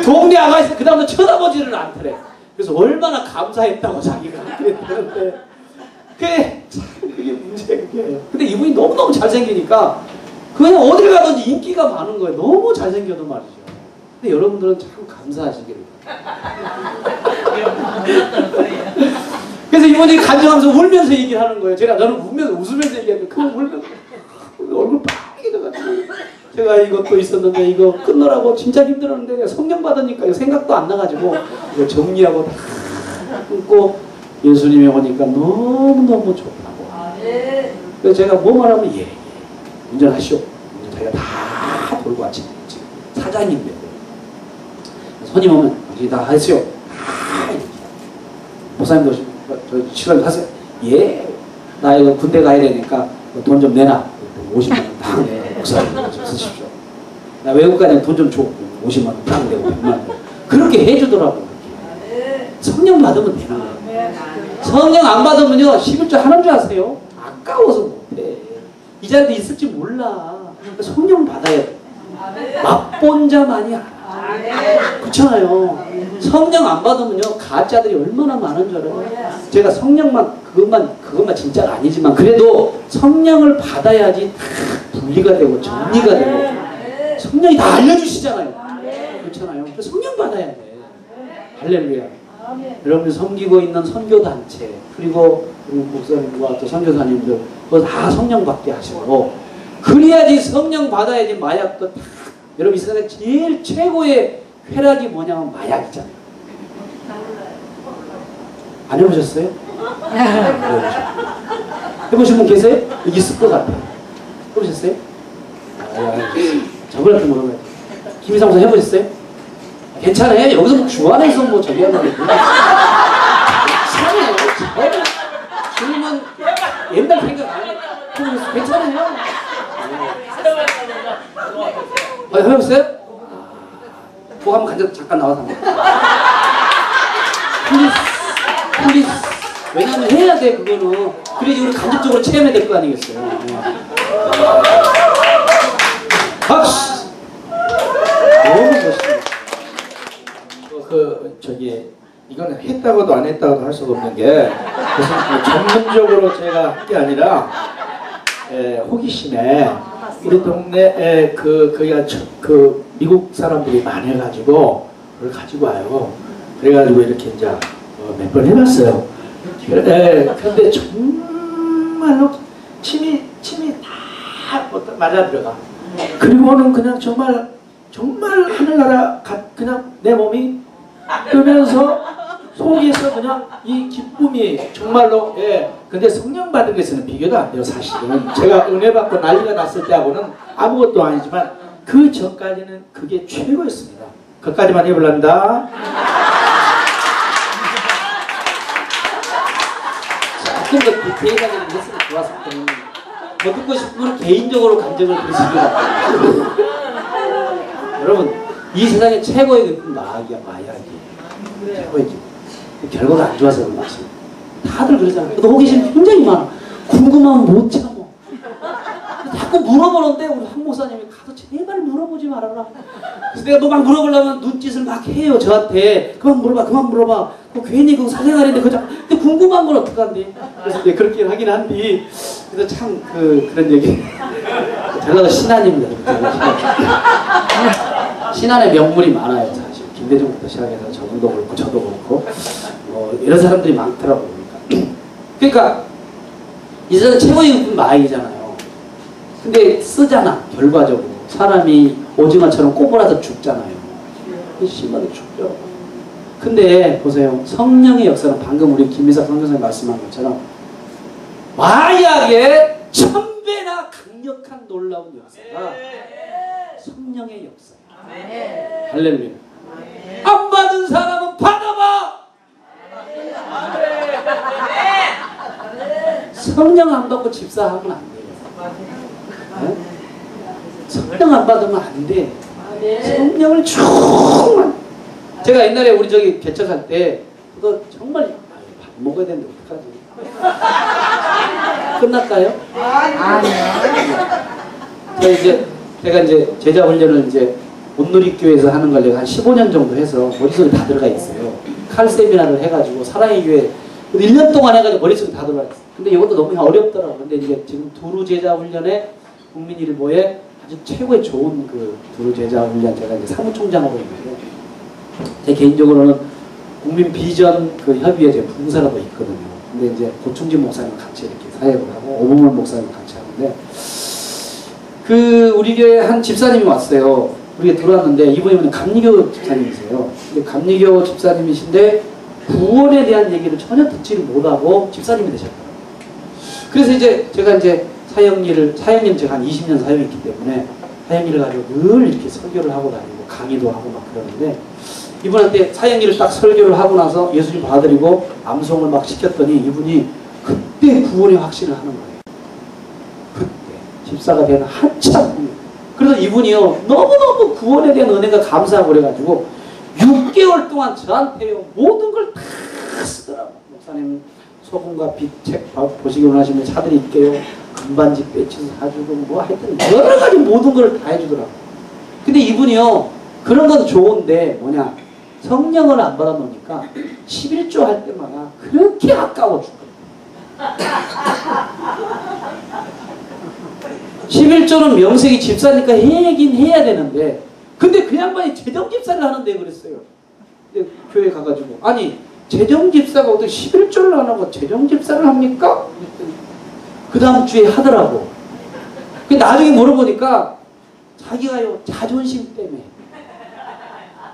A: 동네 아가씨 그 다음부터 쳐다보지를 않더래. 그래서 얼마나 감사했다고 자기가 그랬는데 그게 문제예요. 그게. 근데 이분이 너무너무 잘생기니까 그냥 어딜 가든지 인기가 많은 거예요. 너무 잘생겨도 말이죠. 근데 여러분들은 참 감사하시기를. 그래서 이분이 간증하면서 울면서 얘기를 하는 거예요. 제가 너는 웃으면서 얘기하는데 그거 울면서 얼굴 빨개져가지고 제가 이것도 있었는데 이거 끊느라고 진짜 힘들었는데 성령 받으니까 이거 생각도 안 나가지고 이거 정리하고 다 끊고 예수님이 오니까 너무너무 좋다고. 그래서 제가 뭐 말하면 예, 운전하시오. 저희가 다 돌고 왔지. 사장님들 손님 오면 여기 다 하세요. 목사님도 저 시간 하세요. 예, 나 이거 군대 가야 되니까 돈 좀 내놔. 50만 원 딱 목사님 좀 쓰십시오. 나 외국 가면 돈 좀 줘. 50만 원 딱 내고 100만 원. 그렇게 해주더라고요. 성령 받으면 되는 거예요. 성령 안 받으면요 11조 하는 줄 아세요? 아까워서 못해. 이 자리도 있을지 몰라. 성령 받아야 돼. 맛본 자만이 알아. 그렇잖아요. 성령 안 받으면요 가짜들이 얼마나 많은 줄 알아요. 제가 성령만 그것만 진짜가 아니지만 그래도 성령을 받아야지 다 분리가 되고 정리가 되고 성령이 다 알려주시잖아요. 그렇잖아요. 성령 받아야 돼. 할렐루야. 여러분들 섬기고 있는 선교단체 그리고 우리 목사님과 또 선교사님들 그거 다 성령 받게 하시고 그래야지 성령 받아야지 마약도 다 여러분 이 세상에 제일 최고의 쾌락이 뭐냐면 마약이잖아요. 안 해보셨어요? 해보신 분 계세요? 여기 있을 것 같아요. 해보셨어요? 저번에 물어봐요. 김희상 목사 해보셨어요? 괜찮아요. 여기서 뭐 주안에서 뭐 저기 하는 거 괜찮아요. 질문 옛날 생각 안 해요. 괜찮아요. 해보셨어요? 그거 한번 간접 잠깐 나와서 한번. 플리즈. 왜냐면 해야 돼 그거는. 그래야지 우리 간접적으로 체험해야 될 거 아니겠어요. 박수. 너무 멋있어요.
B: 이거는 했다고도 안 했다고도 할 수가 없는 게 전문적으로 제가 한 게 아니라 호기심에 우리 동네에 그 미국 사람들이 많아가지고 그걸 가지고 와요. 그래가지고 이렇게 이제 몇 번 해봤어요. 근데 정말로 침이 다 맞아 들어가. 그리고는 그냥 정말 하늘나라 그냥 내 몸이 뜨면서 속에서 그냥 이 기쁨이 정말로 근데 성령 받은 것에는 비교도 안 돼요. 사실은 제가 은혜 받고 난리가 났을 때하고는 아무것도 아니지만 그 전까지는 그게 최고였습니다. 그까지만 해볼랍니다.
A: 조금 더 디테일하게 했으면 좋았을 텐데 더 듣고 싶으면 개인적으로 감정을 들으시기 바랍니다. 여러분 이 세상에 최고의 기쁨 마약이야. 최고의 기쁨. 결과가 안 좋아서 그런 거지. 다들 그러잖아. 너 호기심 굉장히 많아. 궁금하면 못 참어. 자꾸 물어보는데 우리 한 목사님이 가서 제발 물어보지 말아라. 그래서 내가 너 막 물어보려면 눈짓을 막 해요. 저한테 그만 물어봐. 괜히 그 사생활인데 근데 궁금한 건 어떡한데. 그래서 이제 그렇게 하긴 한디. 그래서 참 그런 얘기. 전라도 신안입니다. 신안에 명물이 많아요. 사실 김대중부터 시작해서 저분도 그렇고 저도 그렇고 이런 사람들이 많더라고요. 그러니까 이 세상 최고의 기쁨은 마약이잖아요. 근데 쓰잖아. 결과적으로 사람이 오징어처럼 꼬부라서 죽잖아요. 심하게 죽죠. 근데 보세요. 성령의 역사는 방금 우리 김미사 선교사님 말씀한 것처럼 마약의 1000배나 강력한 놀라운 역사가 성령의 역사예요. 할렐루야. 안 받은 사람은 받아봐. 성령 안 받고 집사하면 안 돼요. 네? 성령 안 받으면 안 돼. 성령을 충만. 제가 옛날에 우리 저기 개척 할 때 그거 정말 밥 먹어야 되는데 어떡하지? 끝날까요? 아니요. 제가 이제 제자 훈련을 이제 온누리교회에서 하는 걸 내가 한 15년 정도 해서 머릿속에 다 들어가 있어요. 칼 세미나를 해가지고 사랑의 교회 1년 동안 해가지고 머릿속에 다 들어가 있어요. 근데 이것도 너무 어렵더라고요. 근데 이제 지금 두루 제자 훈련에 국민일보에 아주 최고의 좋은 그 두루 제자 훈련 제가 이제 사무총장으로 있는데 제 개인적으로는 국민 비전 그 협의회 제 부사라도 있거든요. 근데 이제 고충진 목사님 같이 이렇게 사역을 하고 오범월 목사님 같이 하는데 그 우리 교회 한 집사님이 왔어요. 우리가 들어왔는데 이분이 감리교 집사님이세요. 근데 감리교 집사님이신데 구원에 대한 얘기를 전혀 듣지를 못하고 집사님이 되셨더라고요. 그래서 이제 제가 이제 사역일을 제가 한 20년 사역했기 때문에 사역일을 가지고 늘 이렇게 설교를 하고 다니고 강의도 하고 막 그러는데 이분한테 사역일을 딱 설교를 하고 나서 예수님 받아들이고 암송을 막 시켰더니 이분이 그때 구원의 확신을 하는 거예요. 그때 집사가 되는 한참 후에. 그래서 이분이요 너무너무 구원에 대한 은혜가 감사하고 그래가지고 6개월 동안 저한테요 모든 걸 다 쓰더라고요. 목사님 소금과 빛 책 보시기 원하시면 사드릴게요. 금반지 배치 사주고 뭐 하여튼 여러 가지 모든 걸 다 해주더라고요. 근데 이분이요 그런 건 좋은데 뭐냐 성령을 안 받아 놓으니까 11조 할 때마다 그렇게 아까워 죽어요. 11조는 명색이 집사니까 해야긴 해야 되는데 근데 그 양반이 재정집사를 하는데 그랬어요. 근데 교회 가가지고 아니 재정집사가 어떻게 11조를 안 하고 재정집사를 합니까? 그 다음 주에 하더라고. 근데 나중에 물어보니까 자기가요 자존심 때문에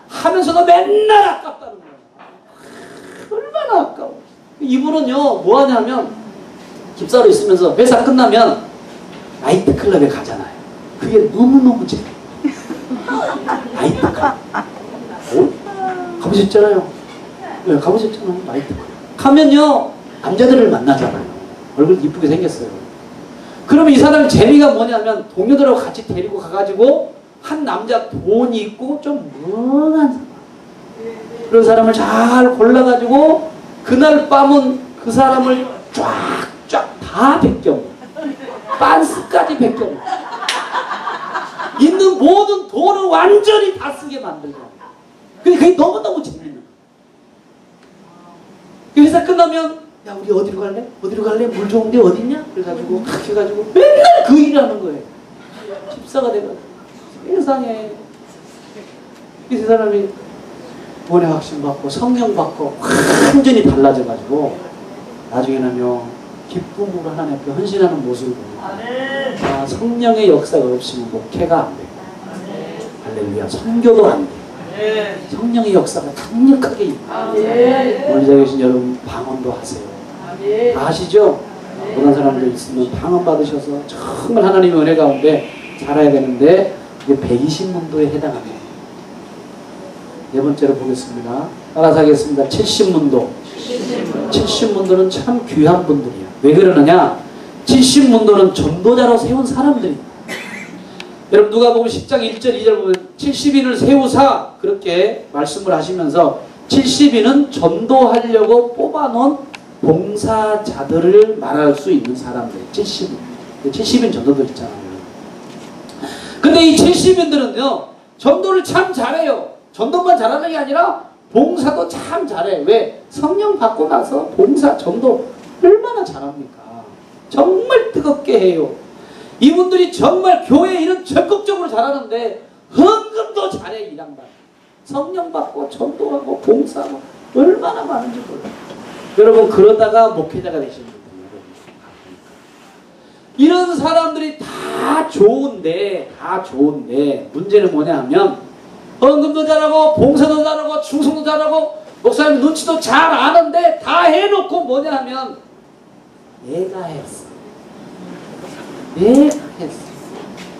A: 하면서도 맨날 아깝다는 거예요. 얼마나 아까워. 이분은요 뭐 하냐면 집사로 있으면서 회사 끝나면 나이트클럽에 가잖아요. 그게 너무너무 재밌어요. 나이트클럽. 가보셨잖아요. 네, 가보셨잖아요. 나이트클럽. 가면요 남자들을 만나잖아요. 얼굴 이쁘게 생겼어요. 그러면 이 사람 재미가 뭐냐면 동료들하고 같이 데리고 가가지고 한 남자 돈이 있고 좀 멍한 사람 그런 사람을 잘 골라가지고 그날 밤은 그 사람을 쫙쫙 다 벗겨 빤스까지 벗겨 있는 모든 돈을 완전히 다 쓰게 만들고 근데 그게 너무너무 재밌는 거예요. 회사 끝나면 야 우리 어디로 갈래? 어디로 갈래? 물 좋은데 어딨냐? 그래가지고 탁 해가지고 맨날 그 일을 하는 거예요. 집사가 돼가지고 세상에 이 세 사람이 구원의 확신 받고 성령 받고 완전히 달라져가지고 나중에는요 기쁨으로 하나님 앞에 헌신하는 모습을 보면 아, 성령의 역사가 없으면 목회가 안 돼요. 할렐루야. 선교도 안 돼요. 성령의 역사가 강력하게 있고 오늘 자리에 계신 여러분 방언도 하세요. 다 아시죠? 그런 사람들 있으면 방언 받으셔서 정말 하나님의 은혜 가운데 살아야 되는데 이게 120문도에 해당합니다. 네 번째로 보겠습니다. 따라서 하겠습니다. 70문도. 70문도는 참 귀한 분들이야. 왜 그러느냐? 70문도는 전도자로 세운 사람들입니다. 여러분 누가복음 10장 1절 2절 보면 70인을 세우사 그렇게 말씀을 하시면서 70인은 전도하려고 뽑아놓은 봉사자들을 말할 수 있는 사람들 70인. 70인 전도들 있잖아요. 근데 이 70인들은요 전도를 참 잘해요. 전도만 잘하는 게 아니라 봉사도 참 잘해. 왜? 성령 받고 나서 봉사, 전도 얼마나 잘합니까? 정말 뜨겁게 해요. 이분들이 정말 교회 일은 적극적으로 잘하는데 헌금도 잘해 이 양반. 성령 받고 전도하고 봉사하고 얼마나 많은지 몰라요. 여러분 그러다가 목회자가 되신 분들이에요. 이런 사람들이 다 좋은데 문제는 뭐냐 하면 헌금도 잘하고 봉사도 잘하고 충성도 잘하고 목사님 눈치도 잘 아는데 다 해놓고 뭐냐 하면 내가 했어.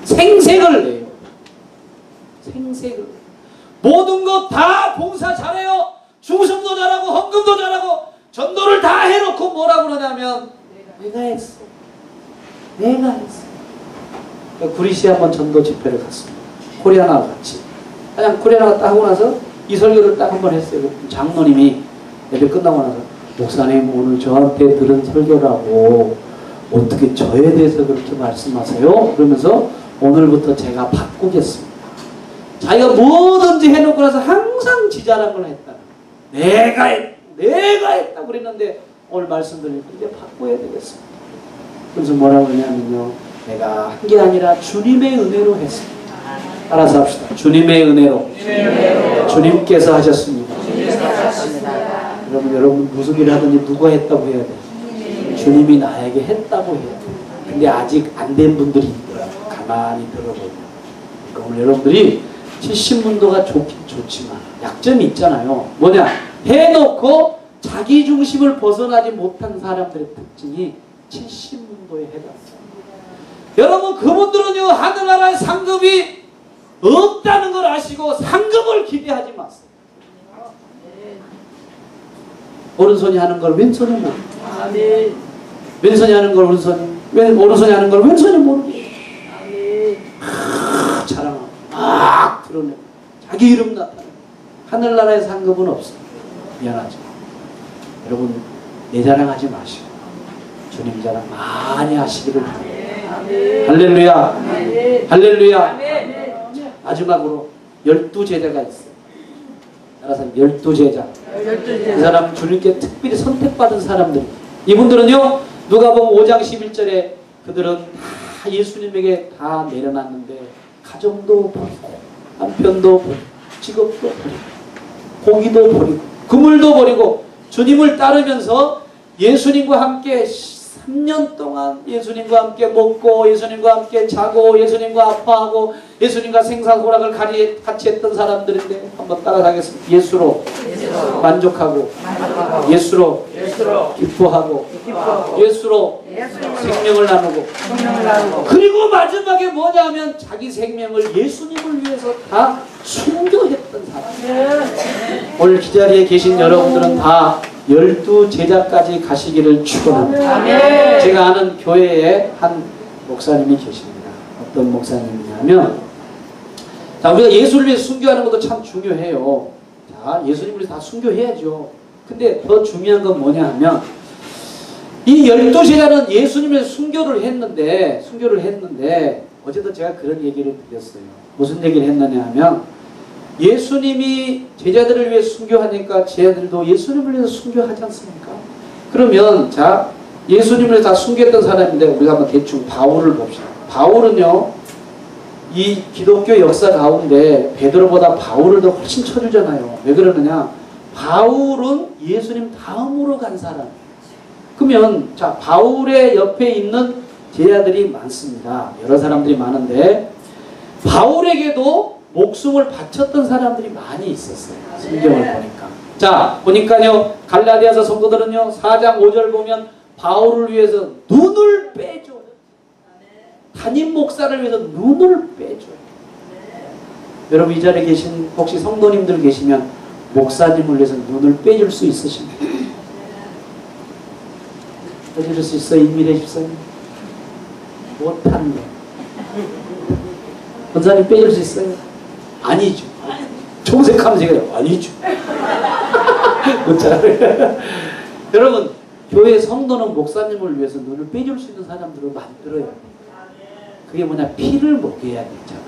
A: 생색을 내요. 생색을. 모든 거 다 봉사 잘해요. 충성도 잘하고 헌금도 잘하고 전도를 다 해놓고 뭐라고 그러냐면 내가 했어. 구리시에 한번 전도 집회를 갔습니다. 코리아나와 같이. 그냥 코리아나가 딱 하고 나서 이 설교를 딱 한번 했어요. 장로님이 예배 끝나고 나서 목사님 오늘 저한테 들은 설교라고 어떻게 저에 대해서 그렇게 말씀하세요? 그러면서 오늘부터 제가 바꾸겠습니다. 자기가 뭐든지 해놓고 나서 항상 지자랑을 했다. 내가 했다 그랬는데 오늘 말씀 드리니까 이제 바꿔야 되겠습니다. 그래서 뭐라고 하냐면요, 내가 한 게 아니라 주님의 은혜로 했습니다. 따라서 합시다. 주님의 은혜로. 주님께서 하셨습니다. 여러분 무슨 일을 하든지 누가 했다고 해야 돼? 주님이 나에게 했다고 해야 돼. 근데 아직 안 된 분들이 있더라. 가만히 들어보면. 그러니까 오늘 여러분들이 70문도가 좋긴 좋지만 약점이 있잖아요. 뭐냐? 해놓고 자기 중심을 벗어나지 못한 사람들의 특징이 70문도에 해당합니다. 여러분 그분들은요, 하늘나라의 상급이 없다는 걸 아시고 상급을 기대하지 마세요. 오른손이 하는 걸 왼손이 모르고, 왼손이 하는 걸 오른손이, 오른손이 하는 걸 왼손이 모르고, 자랑하고 막 드러내고 자기 이름 나타내고. 하늘나라의 상급은 없어요. 미안하죠. 여러분 내 자랑하지 마시고 주님 자랑 많이 하시기를 바랍니다. 할렐루야. 할렐루야. 마지막으로 12제자가 있어요. 따라서 12제자. 이 사람 주님께 특별히 선택받은 사람들. 이분들은요, 누가복음 5장 11절에 그들은 다 예수님에게 다 내려놨는데 가정도 버리고 남편도 버리고 직업도 버리고 고기도 버리고 그물도 버리고 주님을 따르면서 예수님과 함께 3년 동안 예수님과 함께 먹고 예수님과 함께 자고 예수님과 아파하고 예수님과 생사고락을 같이 했던 사람들인데 한번 따라가겠습니다. 예수로 만족하고 예수로 기뻐하고 예수로 생명을 나누고 그리고 마지막에 뭐냐면 자기 생명을 예수님을 위해서 다 순교했던 사람. 오늘 이 자리에 계신 여러분들은 다 12제자까지 가시기를 축원합니다. 제가 아는 교회에 한 목사님이 계십니다. 어떤 목사님이냐면, 자, 우리가 예수를 위해 순교하는 것도 참 중요해요. 자, 예수님을 위해서 다 순교해야죠. 근데 더 중요한 건 뭐냐 하면, 이 12제자는 예수님을 위해서 순교를 했는데 어제도 제가 그런 얘기를 드렸어요. 무슨 얘기를 했느냐 하면, 예수님이 제자들을 위해 순교하니까 제자들도 예수님을 위해서 순교하지 않습니까? 그러면 자, 예수님을 위해서 다 순교했던 사람인데 우리가 한번 대충 바울을 봅시다. 바울은요, 이 기독교 역사 가운데 베드로보다 바울을 더 훨씬 쳐주잖아요. 왜 그러느냐? 바울은 예수님 다음으로 간 사람. 그러면 자, 바울의 옆에 있는 제자들이 많습니다. 여러 사람들이 많은데 바울에게도 목숨을 바쳤던 사람들이 많이 있었어요. 성경을 보니까. 자, 보니까요, 갈라디아서 성도들은요, 4장 5절 보면 바울을 위해서 눈을 빼줘. 담임 목사를 위해서 눈을 빼줘요. 여러분 이 자리에 계신 혹시 성도님들 계시면 목사님을 위해서 눈을 빼줄 수 있으십니까? 빼줄 수 있어요? 인미래 집사님? 못한다. 권사님 빼줄 수 있어요? 아니죠. 정색하면 제가 아니죠. 여러분 교회 성도는 목사님을 위해서 눈을 빼줄 수 있는 사람들을 만들어야 돼요. 그게 뭐냐? 피를 먹여야 되잖아요.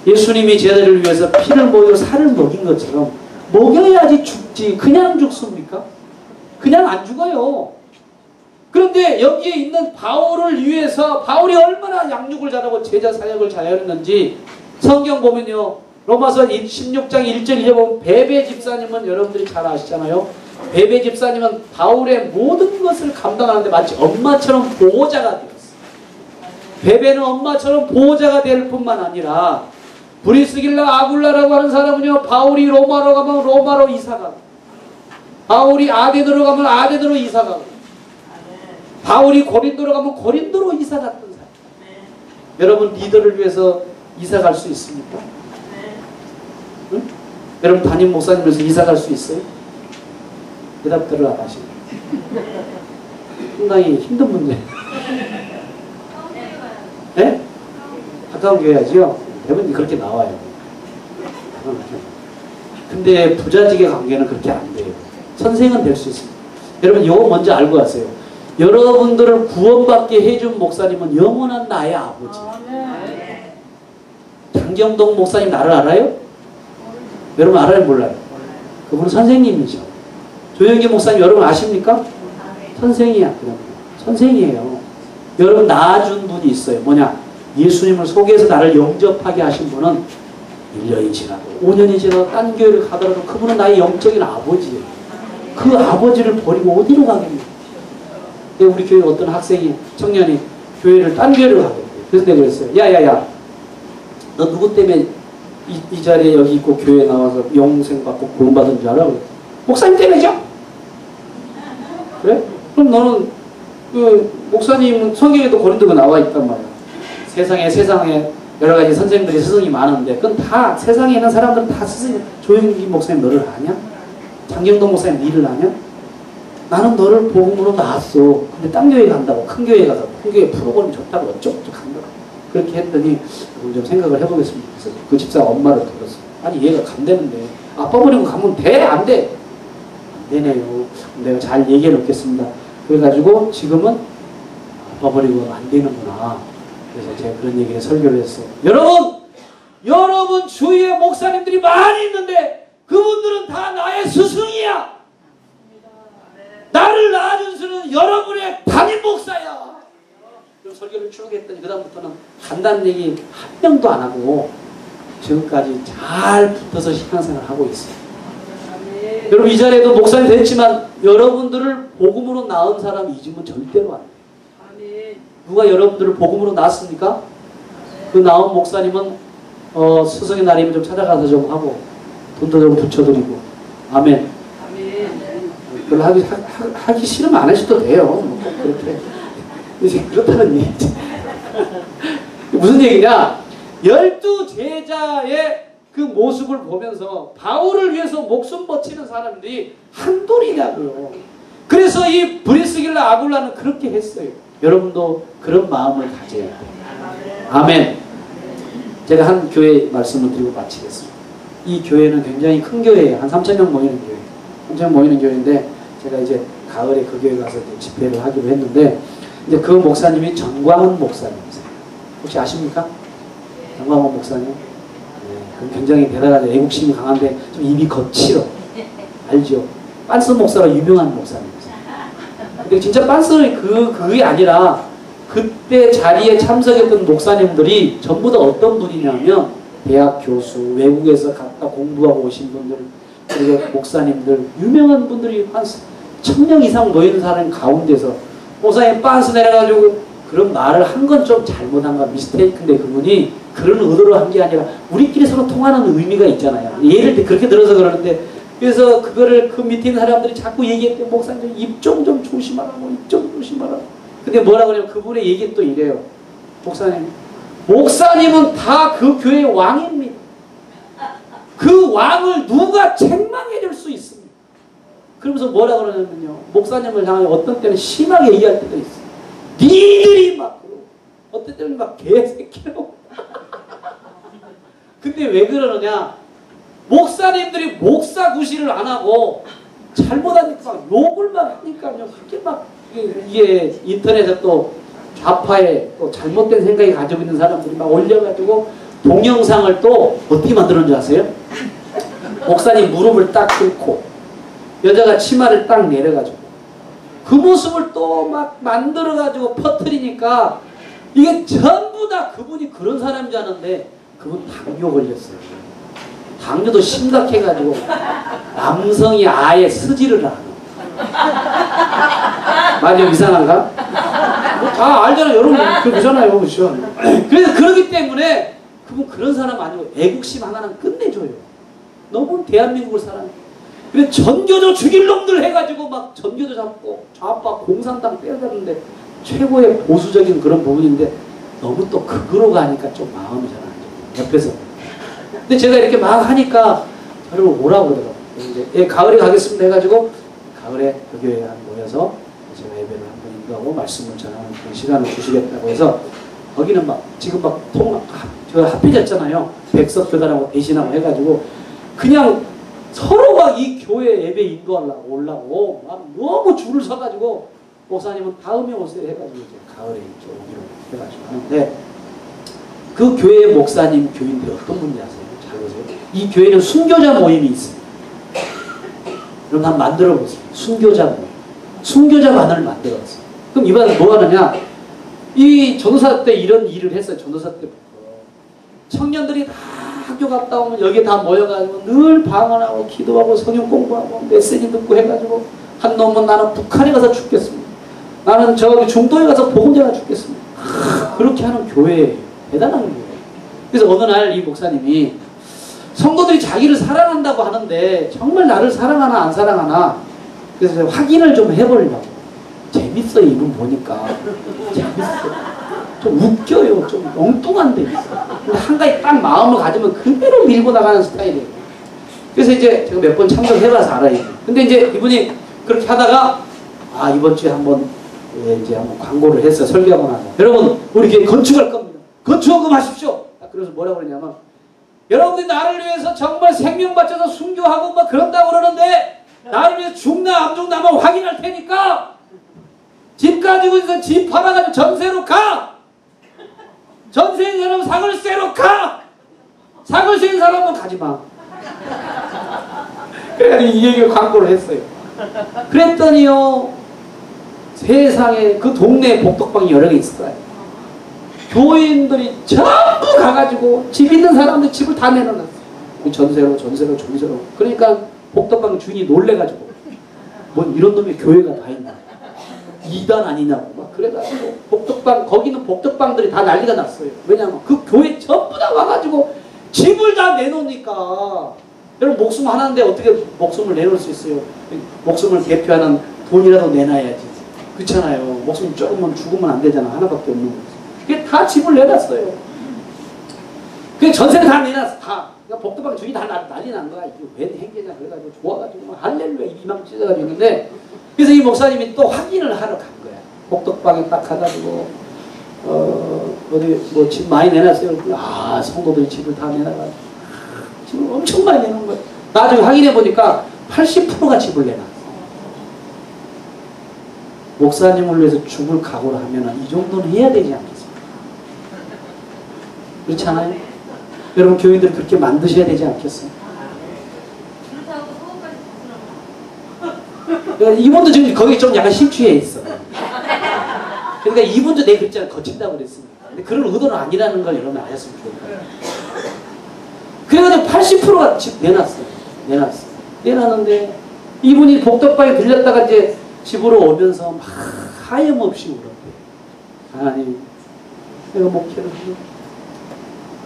A: 예수님이 제자들을 위해서 피를 먹이고 살을 먹인 것처럼 먹여야지 죽지. 그냥 죽습니까? 그냥 안 죽어요. 그런데 여기에 있는 바울을 위해서 바울이 얼마나 양육을 잘하고 제자 사역을 잘했는지 성경 보면요, 로마서 16장 1절 2절 보면 베베 집사님은 여러분들이 잘 아시잖아요. 베베 집사님은 바울의 모든 것을 감당하는데 마치 엄마처럼 보호자가 되었어요. 베베는 엄마처럼 보호자가 될 뿐만 아니라 브리스길라 아굴라라고 하는 사람은요, 바울이 로마로 가면 로마로 이사가고 바울이 아덴으로 가면 아덴으로 이사가고 바울이 고린도로 가면 고린도로 이사갔던 사람. 여러분 리더를 위해서 이사갈 수 있습니까? 응? 여러분 담임 목사님에서 이사갈 수 있어요? 대답들을 안 하시고 상당히 힘든 문제. 네? 가까운 교회 하지요? 대부분 그렇게 나와요. 근데 부자직의 관계는 그렇게 안 돼요. 선생은 될 수 있습니다. 여러분 이거 먼저 알고 가세요. 여러분들을 구원받게 해준 목사님은 영원한 나의 아버지. 장경동 목사님 나를 알아요? 여러분 알아요? 몰라요? 그분은 선생님이죠. 조영기 목사님 여러분 아십니까? 선생이야. 선생이에요. 여러분 낳아준 분이 있어요. 뭐냐? 예수님을 속에서 나를 영접하게 하신 분은 1년이 지나도 5년이 지나도 딴 교회를 가더라도 그분은 나의 영적인 아버지예요. 그 아버지를 버리고 어디로 가겠냐? 우리 교회 어떤 학생이 청년이 교회를 딴 교회를 가겠대요. 그래서 내가 그랬어요. 야야야 너 누구 때문에 이 자리에 여기 있고 교회에 나와서 영생 받고 구원받은 줄 알아? 목사님 때문이죠? 그래? 그럼 너는 그 목사님은 성경에도 고린도가 나와 있단 말이야. 세상에 여러 가지 선생님들이 스승이 많은데 그건 다 세상에 있는 사람들은 다 스승이. 조영기 목사님 너를 아냐? 장경동 목사님 니를 아냐? 나는 너를 복음으로 낳았어. 근데 딴 교회 간다고 큰 교회 가서 큰 교회 프로그램 좋다고 어쩌고 간다고 그렇게 했더니 좀 생각을 해보겠습니다. 그래서 그 집사 엄마를 들었어. 아니 얘가 간대는데 아빠 버리고 가면 돼? 안 돼? 안 되네요. 내가 잘 얘기해 놓겠습니다. 그래가지고 지금은 아빠 버리고 안 되는구나. 그래서 제가 그런 얘기를 설교를 했어요. 여러분 주위에 목사님들이 많이 있는데 그분들은 다 나의 스승이야. 나를 낳아준 수는 여러분의 담임 목사야. 그럼 설교를 쭉 했더니 그 다음부터는 간단한 얘기 한 명도 안 하고 지금까지 잘 붙어서 신앙생활을 하고 있어요. 여러분 이 자리에도 목사님 됐지만 여러분들을 복음으로 낳은 사람이 잊으면 절대로 안 돼요. 누가 여러분들을 복음으로 낳았습니까? 그 낳은 목사님은 스승의 날이면 좀 찾아가서 좀 하고 돈도 좀 붙여드리고 아멘. 별로 하기 싫으면 안 하셔도 돼요. 뭐 그렇게. 이제 그렇다는 얘기지. 무슨 얘기냐? 12제자의 그 모습을 보면서 바울을 위해서 목숨 버티는 사람들이 한둘이냐고요. 그래서 이 브리스길라 아굴라는 그렇게 했어요. 여러분도 그런 마음을 가져야 돼요. 아멘. 제가 한 교회 말씀을 드리고 마치겠습니다. 이 교회는 굉장히 큰 교회예요. 한 3,000명 모이는 교회. 3,000명 모이는 교회인데 제가 이제 가을에 그 교회 가서 집회를 하기로 했는데 이제 그 목사님이 전광훈 목사님이세요. 혹시 아십니까? 전광훈 목사님? 네, 굉장히 대단하죠. 애국심이 강한데 좀 입이 거칠어. 알죠? 빤스 목사가 유명한 목사님이세요. 근데 진짜 빤스는 그게 아니라 그때 자리에 참석했던 목사님들이 전부 다 어떤 분이냐면 대학 교수, 외국에서 갔다 공부하고 오신 분들, 그리고 목사님들, 유명한 분들이 한 1,000명 이상 모이는 사람 가운데서 목사님 빤스 내려가지고 그런 말을 한 건 좀 잘못한 건 미스테이크인데 그분이 그런 의도로 한 게 아니라 우리끼리 서로 통하는 의미가 있잖아요. 예를 들어 그렇게 들어서 그러는데 그래서 그거를 그 밑에 있는 사람들이 자꾸 얘기했대. 목사님 입 좀 조심하라고, 입 좀 조심하라고. 근데 뭐라고 그러냐면 그분의 얘기는 또 이래요. 목사님은 다 그 교회의 왕입니다. 그 왕을 누가 책망해 줄 수 있습니다. 그러면서 뭐라 그러냐면요. 목사님을 향해 어떤 때는 심하게 얘기할 때도 있어요. 니들이 막 어떤 때는 막 개새끼라고. 근데 왜 그러느냐. 목사님들이 목사구실을 안 하고 잘못하니까 막 욕을만 하니까요. 그렇게 막 이게 인터넷에 또 좌파에 또 잘못된 생각이 가지고 있는 사람들이 막 올려가지고 동영상을 또 어떻게 만들었는지 아세요? 목사님 무릎을 딱 꿇고 여자가 치마를 딱 내려가지고 그 모습을 또 막 만들어가지고 퍼뜨리니까 이게 전부 다 그분이 그런 사람인 줄 아는데 그분 당뇨 걸렸어요. 당뇨도 심각해가지고 남성이 아예 쓰지를 않아. 맞아요? 이상한가? 뭐 다 알잖아요. 여러분 그러잖아요. 그렇죠? 그래서 그러기 때문에 그분 그런 사람 아니고 애국심 하나는 끝내줘요. 너무 대한민국을 사랑해. 그래서 전교조 죽일 놈들 해가지고 막 전교조 잡고 좌파 공산당 빼앗았는데 최고의 보수적인 그런 부분인데 너무 또 극으로 가니까 좀 마음이 잘 안 좋아요. 옆에서. 근데 제가 이렇게 막 하니까 저를 오라고 그러더라고요. 이제 가을에 가겠습니다 해가지고 가을에 그 교회에 모여서 제가 예배를 한번 인도하고 말씀을 전하는 그런 시간을 주시겠다고 해서 거기는 막 지금 막 합해졌잖아요. 백석 교단하고 대신하고 해가지고 그냥 서로가 이 교회 예배 인도하려고 오려고 막 너무 줄을 서가지고 목사님은 다음에 오세요 해가지고 이제 가을에 이제 오기로 해가지고 하는데 그 교회의 목사님, 교인들이 어떤 분인지 아세요? 잘 보세요. 이 교회는 순교자 모임이 있습니다. 그럼 한번 만들어 보세요. 순교자 모임. 순교자반을 만들었어요. 그럼 이반은 뭐 하느냐? 이 전도사 때 이런 일을 했어요. 전도사 때부터. 청년들이 다 학교 갔다 오면 여기 다 모여가지고 늘 방언하고 기도하고 성경 공부하고 메시지 듣고 해가지고 한 놈은 나는 북한에 가서 죽겠습니다. 나는 저기 중동에 가서 복음 전하 죽겠습니다. 그렇게 하는 교회예요. 대단한 거예요. 그래서 어느 날 이 목사님이 성도들이 자기를 사랑한다고 하는데 정말 나를 사랑하나 안 사랑하나 그래서 확인을 좀 해보려고. 재밌어요. 이분 보니까. 재밌어요. 좀 웃겨요. 좀 엉뚱한데 있어. 근데 한 가지 딱 마음을 가지면 그대로 밀고 나가는 스타일이에요. 그래서 이제 제가 몇 번 참석해봐서 알아요. 근데 이제 이분이 그렇게 하다가 아 이번 주에 한번 이제 한번 광고를 했어요. 설교하고 나서 여러분 우리 교회 건축할 겁니다. 건축헌금 하십시오. 그래서 뭐라고 그러냐면 여러분들이 나를 위해서 정말 생명 바쳐서 순교하고 막 그런다고 그러는데 나를 위해서 죽나 안 죽나 한번 확인할 테니까 집 가지고 있는 집 팔아가지고 전세로 가! 전세 있는 사람은 사글세로 가! 사글세 있는 사람은 가지 마. 그래가지고 이 얘기를 광고를 했어요. 그랬더니요 세상에 그 동네에 복덕방이 여러 개 있을 거예요. 교인들이 전부 가가지고 집 있는 사람들 집을 다 내놔놨어요. 전세로 그러니까 복덕방 주인이 놀래가지고 뭔 이런 놈의 교회가 다 있나 이단 아니냐고 막 그래가지고 복덕방 거기는 복덕방들이 다 난리가 났어요. 왜냐면 그 교회 전부 다 와가지고 집을 다 내놓으니까 여러분 목숨 하나인데 어떻게 목숨을 내놓을 수 있어요? 목숨을 대표하는 돈이라도 내놔야지. 그렇잖아요. 목숨 조금만 죽으면 안 되잖아. 하나밖에 없는 거지. 그게 다 집을 내놨어요. 그 전세를 다 내놨어. 다. 그러니까 복덕방 주인이 다 난리 난 거야. 이게 웬 행계냐 그래가지고 좋아가지고 막 할렐루야 이만 찢어가지고 있는데 그래서 이 목사님이 또 확인을 하러 간 거야. 복덕방에 딱 가가지고 어디 뭐 집 많이 내놨어요. 아 성도들이 집을 다 내놔가지고 집을 엄청 많이 내놓은 거야. 나중에 확인해 보니까 80%가 집을 내놨어. 목사님을 위해서 죽을 각오를 하면 이 정도는 해야 되지 않겠습니까? 그렇지 않아요? 여러분 교인들 그렇게 만드셔야 되지 않겠어요? 이분도 지금 거기 좀 약간 심취해 있어. 그러니까 이분도 내 글자를 거친다고 그랬습니다. 근데 그런 의도는 아니라는 걸 여러분 아셨으면 좋겠어요. 그래가지고 80%가 집 내놨어요. 내놨는데 이분이 복덕방에 들렸다가 이제 집으로 오면서 막 하염없이 울었대요. 하나님, 내가 목회를 하고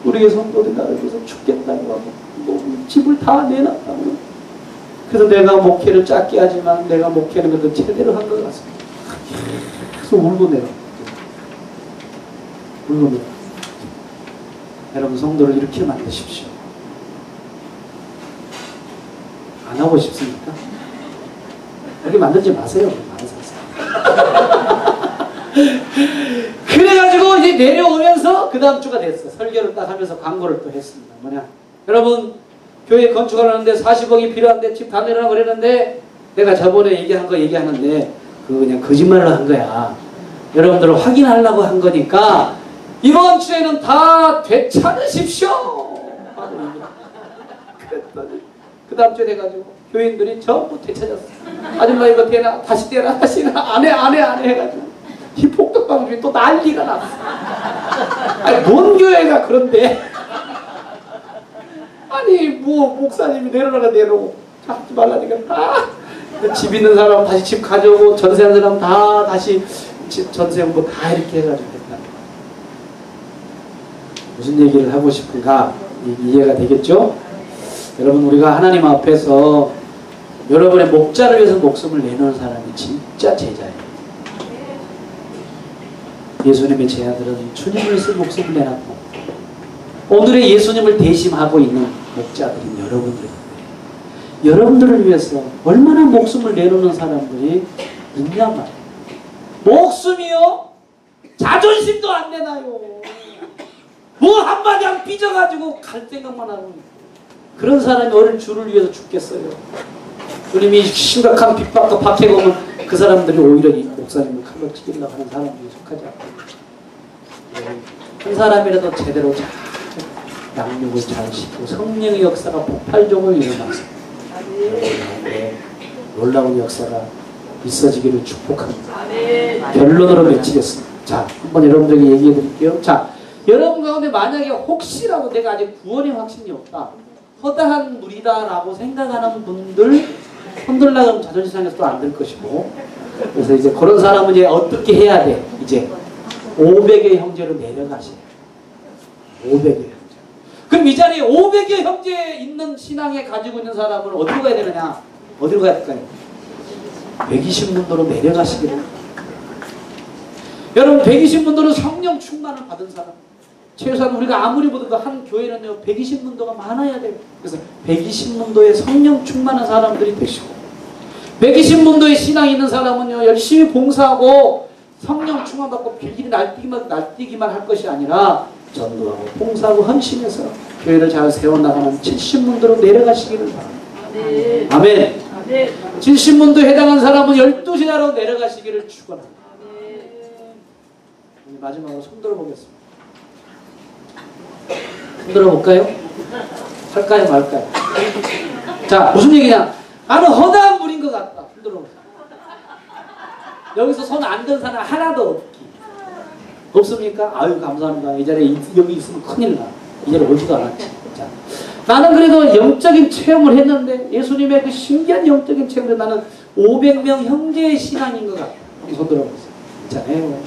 A: 우리의 성도들이 나를 위해서 죽겠다고 하고 집을 다 내놨다고. 그래서 내가 목회를 짧게 하지만 내가 목회는 그래도 제대로 한 것 같습니다. 그래서 울고 내려. 여러분 성도를 이렇게 만드십시오. 안 하고 싶습니까? 여기 만들지 마세요. 그래가지고 이제 내려오면서 그 다음 주가 됐어. 설교를 딱 하면서 광고를 또 했습니다. 뭐냐? 여러분 교회 건축하려는데 40억이 필요한데 집 다 내려라 그랬는데 내가 저번에 얘기한 거 얘기하는데 그거 그냥 거짓말로 한 거야. 여러분들을 확인하려고 한 거니까 이번 주에는 다 되찾으십시오. 그랬더니 그 다음 주에 돼가지고 교인들이 전부 되찾았어. 아줌마 이거 되나? 다시 되나? 안 해 해가지고 이 복덕방 중에 또 난리가 났어. 아니 뭔 교회가 그런데 아니 뭐 목사님이 내놓고 하지 말라니까 다 집 있는 사람 다시 집 가져오고 전세하는 사람 다 다시 집 전세 뭐 다 이렇게 해가지고 했다. 무슨 얘기를 하고 싶은가 이해가 되겠죠? 여러분 우리가 하나님 앞에서 여러분의 목자를 위해서 목숨을 내놓은 사람이 진짜 제자예요. 예수님의 제자들은 주님을 위해서 목숨을 내놨고 오늘의 예수님을 대심하고 있는 목자들인 여러분들입니다. 여러분들을 위해서 얼마나 목숨을 내놓는 사람들이 있냐 말이에요. 목숨이요? 자존심도 안 내놔요. 뭐 한마디 안 삐져가지고 갈 생각만 하고 그런 사람이 어릴 주를 위해서 죽겠어요. 주님이 심각한 핍박과 박해가 오면 그 사람들이 오히려 이 목사님을 칼로 찌르려고 하는 사람들이 속하지 않고 한 사람이라도 제대로 잘 양육을 잘 시키고 성령의 역사가 폭발적으로 일어나서 놀라운 역사가 있어지기를 축복합니다. 결론으로 맺히겠습니다. 자, 한번 여러분들에게 얘기해 드릴게요. 자, 여러분 가운데 만약에 혹시라도 내가 아직 구원의 확신이 없다, 허다한 무리다라고 생각하는 분들 손들라 그러면 자존심 상해서 또 안 될 것이고, 그래서 이제 그런 사람은 이제 어떻게 해야 돼? 이제 500의 형제로 내려가세요. 500의 형제. 그럼 이 자리에 500의 형제 있는 신앙에 가지고 있는 사람을 어디로 가야 되느냐? 어디로 가야 될까요? 120문도로 내려가시기를. 여러분 120문도는 성령 충만을 받은 사람. 최소한 우리가 아무리 보던 한 교회는요 120문도가 많아야 돼요. 그래서 120문도의 성령 충만한 사람들이 되시고, 120문도의 신앙이 있는 사람은요 열심히 봉사하고 성령 충만받고 빌길이 날뛰기만 할 것이 아니라 전도하고 봉사하고 헌신해서 교회를 잘 세워나가는 70문도로 내려가시기를 바랍니다. 아멘. 70문도에 해당한 사람은 12제자로 내려가시기를 축원합니다. 마지막으로 손 들어보겠습니다. 손 들어볼까요? 할까요 말까요? 자, 무슨 얘기냐? 나는 허다한 물인 것 같다. 손 들어보세요. 여기서 손 안 든 사람 하나도 없기. 없습니까? 아유 감사합니다. 이 자리에 여기 있으면 큰일 나. 이 자리에 오지도 않았지. 자, 나는 그래도 영적인 체험을 했는데, 예수님의 그 신기한 영적인 체험을, 나는 500명 형제의 신앙인 것 같다. 손 들어보세요. 있잖아요.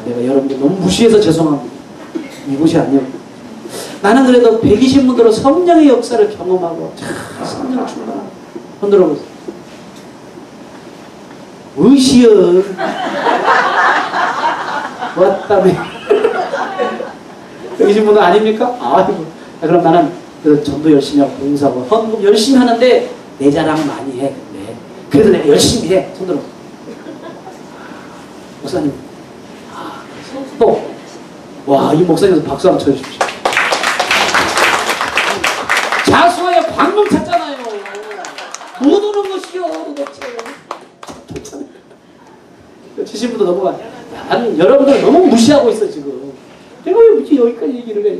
A: 내가 여러분들 너무 무시해서 죄송합니다. 이곳이 아니었고, 나는 그래도 120문도로 성령의 역사를 경험하고 성령 충만하고. 손 들어보세요. 무시여 왔다며 120문도 아닙니까? 아이고. 그럼 나는 그래도 전도 열심히 하고 봉사하고 헌금 열심히 하는데 내 자랑 많이 해. 근데 그래도 내가 열심히 해. 손 들어보세요. 목사님, 또, 와, 이 목사님도 박수 한번 쳐주십시오. 자수하여 광명 찾잖아요. 못 오는 것이요, 도대체. 좋잖아요. 70분도 넘어가. 나는 여러분들 너무 무시하고 있어, 지금. 내가 왜 여기까지 얘기를 해.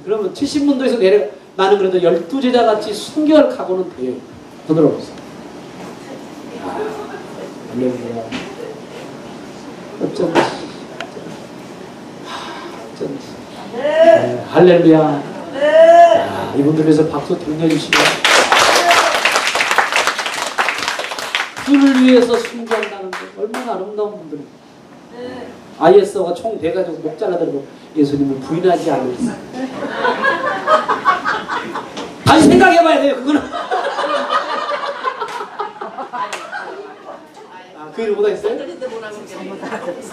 A: 그러면 70문도에서 내려, 나는 그래도 12제자 같이 순교할 각오는 돼요. 더 들어보세요. 할렐루야. 어쩐지. 네, 할렐루야. 야, 이분들 위해서 박수 격려해주시고, 주를 위해서 순교한다는 게 얼마나 아름다운 분들입니다. IS가 총 돼가지고 목 잘라들고 예수님을 부인하지 않으셨어요. 다시 생각해봐야 돼요. 그거는. 그 일을 못하겠어요?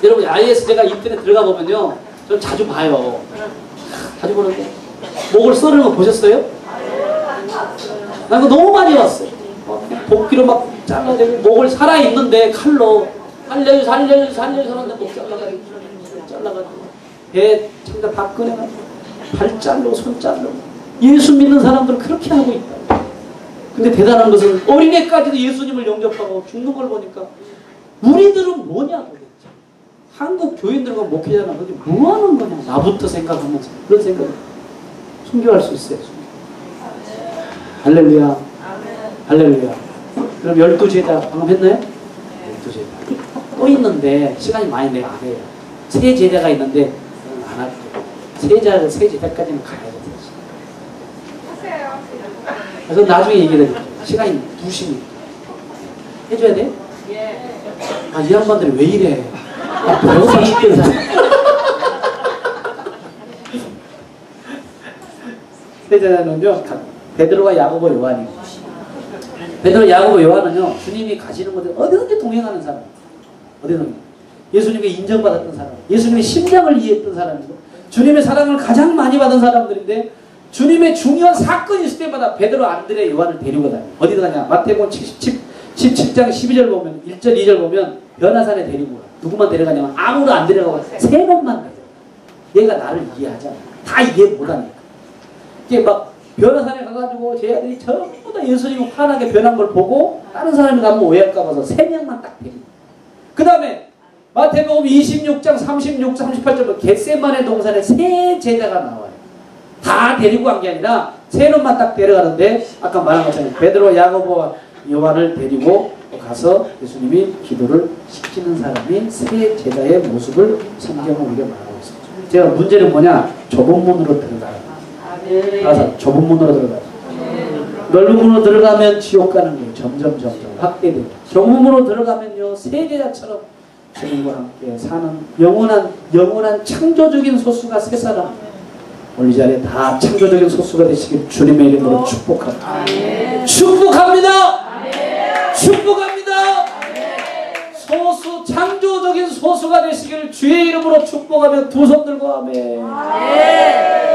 A: 여러분 IS 제가 인터넷 들어가 보면요, 전 자주 봐요. 자주 보는데 목을 썰는 거 보셨어요? 난 그거 너무 많이 봤어요. 도끼로 막 잘라내고, 목을 살아있는데 칼로 살려줘 하는데 목 잘라가지고 배 창자 다 꺼내가지고 발 자르고 손 자르고. 예수 믿는 사람들은 그렇게 하고 있다. 근데 대단한 것은 어린애까지도 예수님을 영접하고 죽는 걸 보니까, 우리들은 뭐냐 도대체. 한국 교인들과 목회자는 그게 뭐 하는 거냐, 나부터 생각하면서. 그런 생각을 순교할 수 있어요. 할렐루야. 할렐루야. 그럼 12제자 방금 했나요? 12제자 또 있는데 시간이 많이 내가 안 해요. 3제자가 있는데 안 할게요. 3제자까지는 가야 돼요. 그래서 나중에 얘기해드릴게요. 시간이 2시니까 해줘야 돼? 아, 이 양반들이 왜 이래? 배고파 죽겠네. 세자는요, 베드로와 야고보, 요한이에요. 베드로, 야고보, 요한은요, 주님이 가시는 곳에 어디든지 동행하는 사람. 어디든지. 예수님께 인정받았던 사람. 예수님의 심장을 이해했던 사람이고, 주님의 사랑을 가장 많이 받은 사람들인데, 주님의 중요한 사건이 있을 때마다 베드로, 안드레, 요한을 데리고 다녀요. 어디 가냐? 마태복음 17장 12절 보면, 1절, 2절 보면 변화산에 데리고 가. 누구만 데려가냐면 아무도 안 데려가고 3명만 데려가. 얘가 나를 이해하잖아. 다 이해 못하니까. 이게 막 변화산에 가가지고 제 아들이 전부 다 예수님이 환하게 변한 걸 보고 다른 사람이 가면 오해할까 봐서 3명만 딱 데리고. 그 다음에 마태복음 26장 36, 38절 겟세마네 동산에 세 제자가 나와요. 다 데리고 간 게 아니라 세 놈만 딱 데려가는데 아까 말한 것처럼 베드로, 야고보와 요한을 데리고 가서 예수님이 기도를 시키는 사람이 세 제자의 모습을 성경은 우리가 말하고 있습니다. 제가 문제는 뭐냐? 좁은 문으로 들어가라. 가서 좁은 문으로 들어가라. 넓은 문으로 들어가면 지옥 가는 거예요. 점점 확대돼요. 좁은 문으로 들어가면요 세 제자처럼 주님과 함께 사는 영원한 창조적인 소수가 세 사람 오늘 이 자리에 다 창조적인 소수가 되시길 주님의 이름으로 축복합니다. 축복합니다. 축복합니다. 소수 창조적인 소수가 되시길 주의 이름으로 축복하며 두 손 들고 아멘.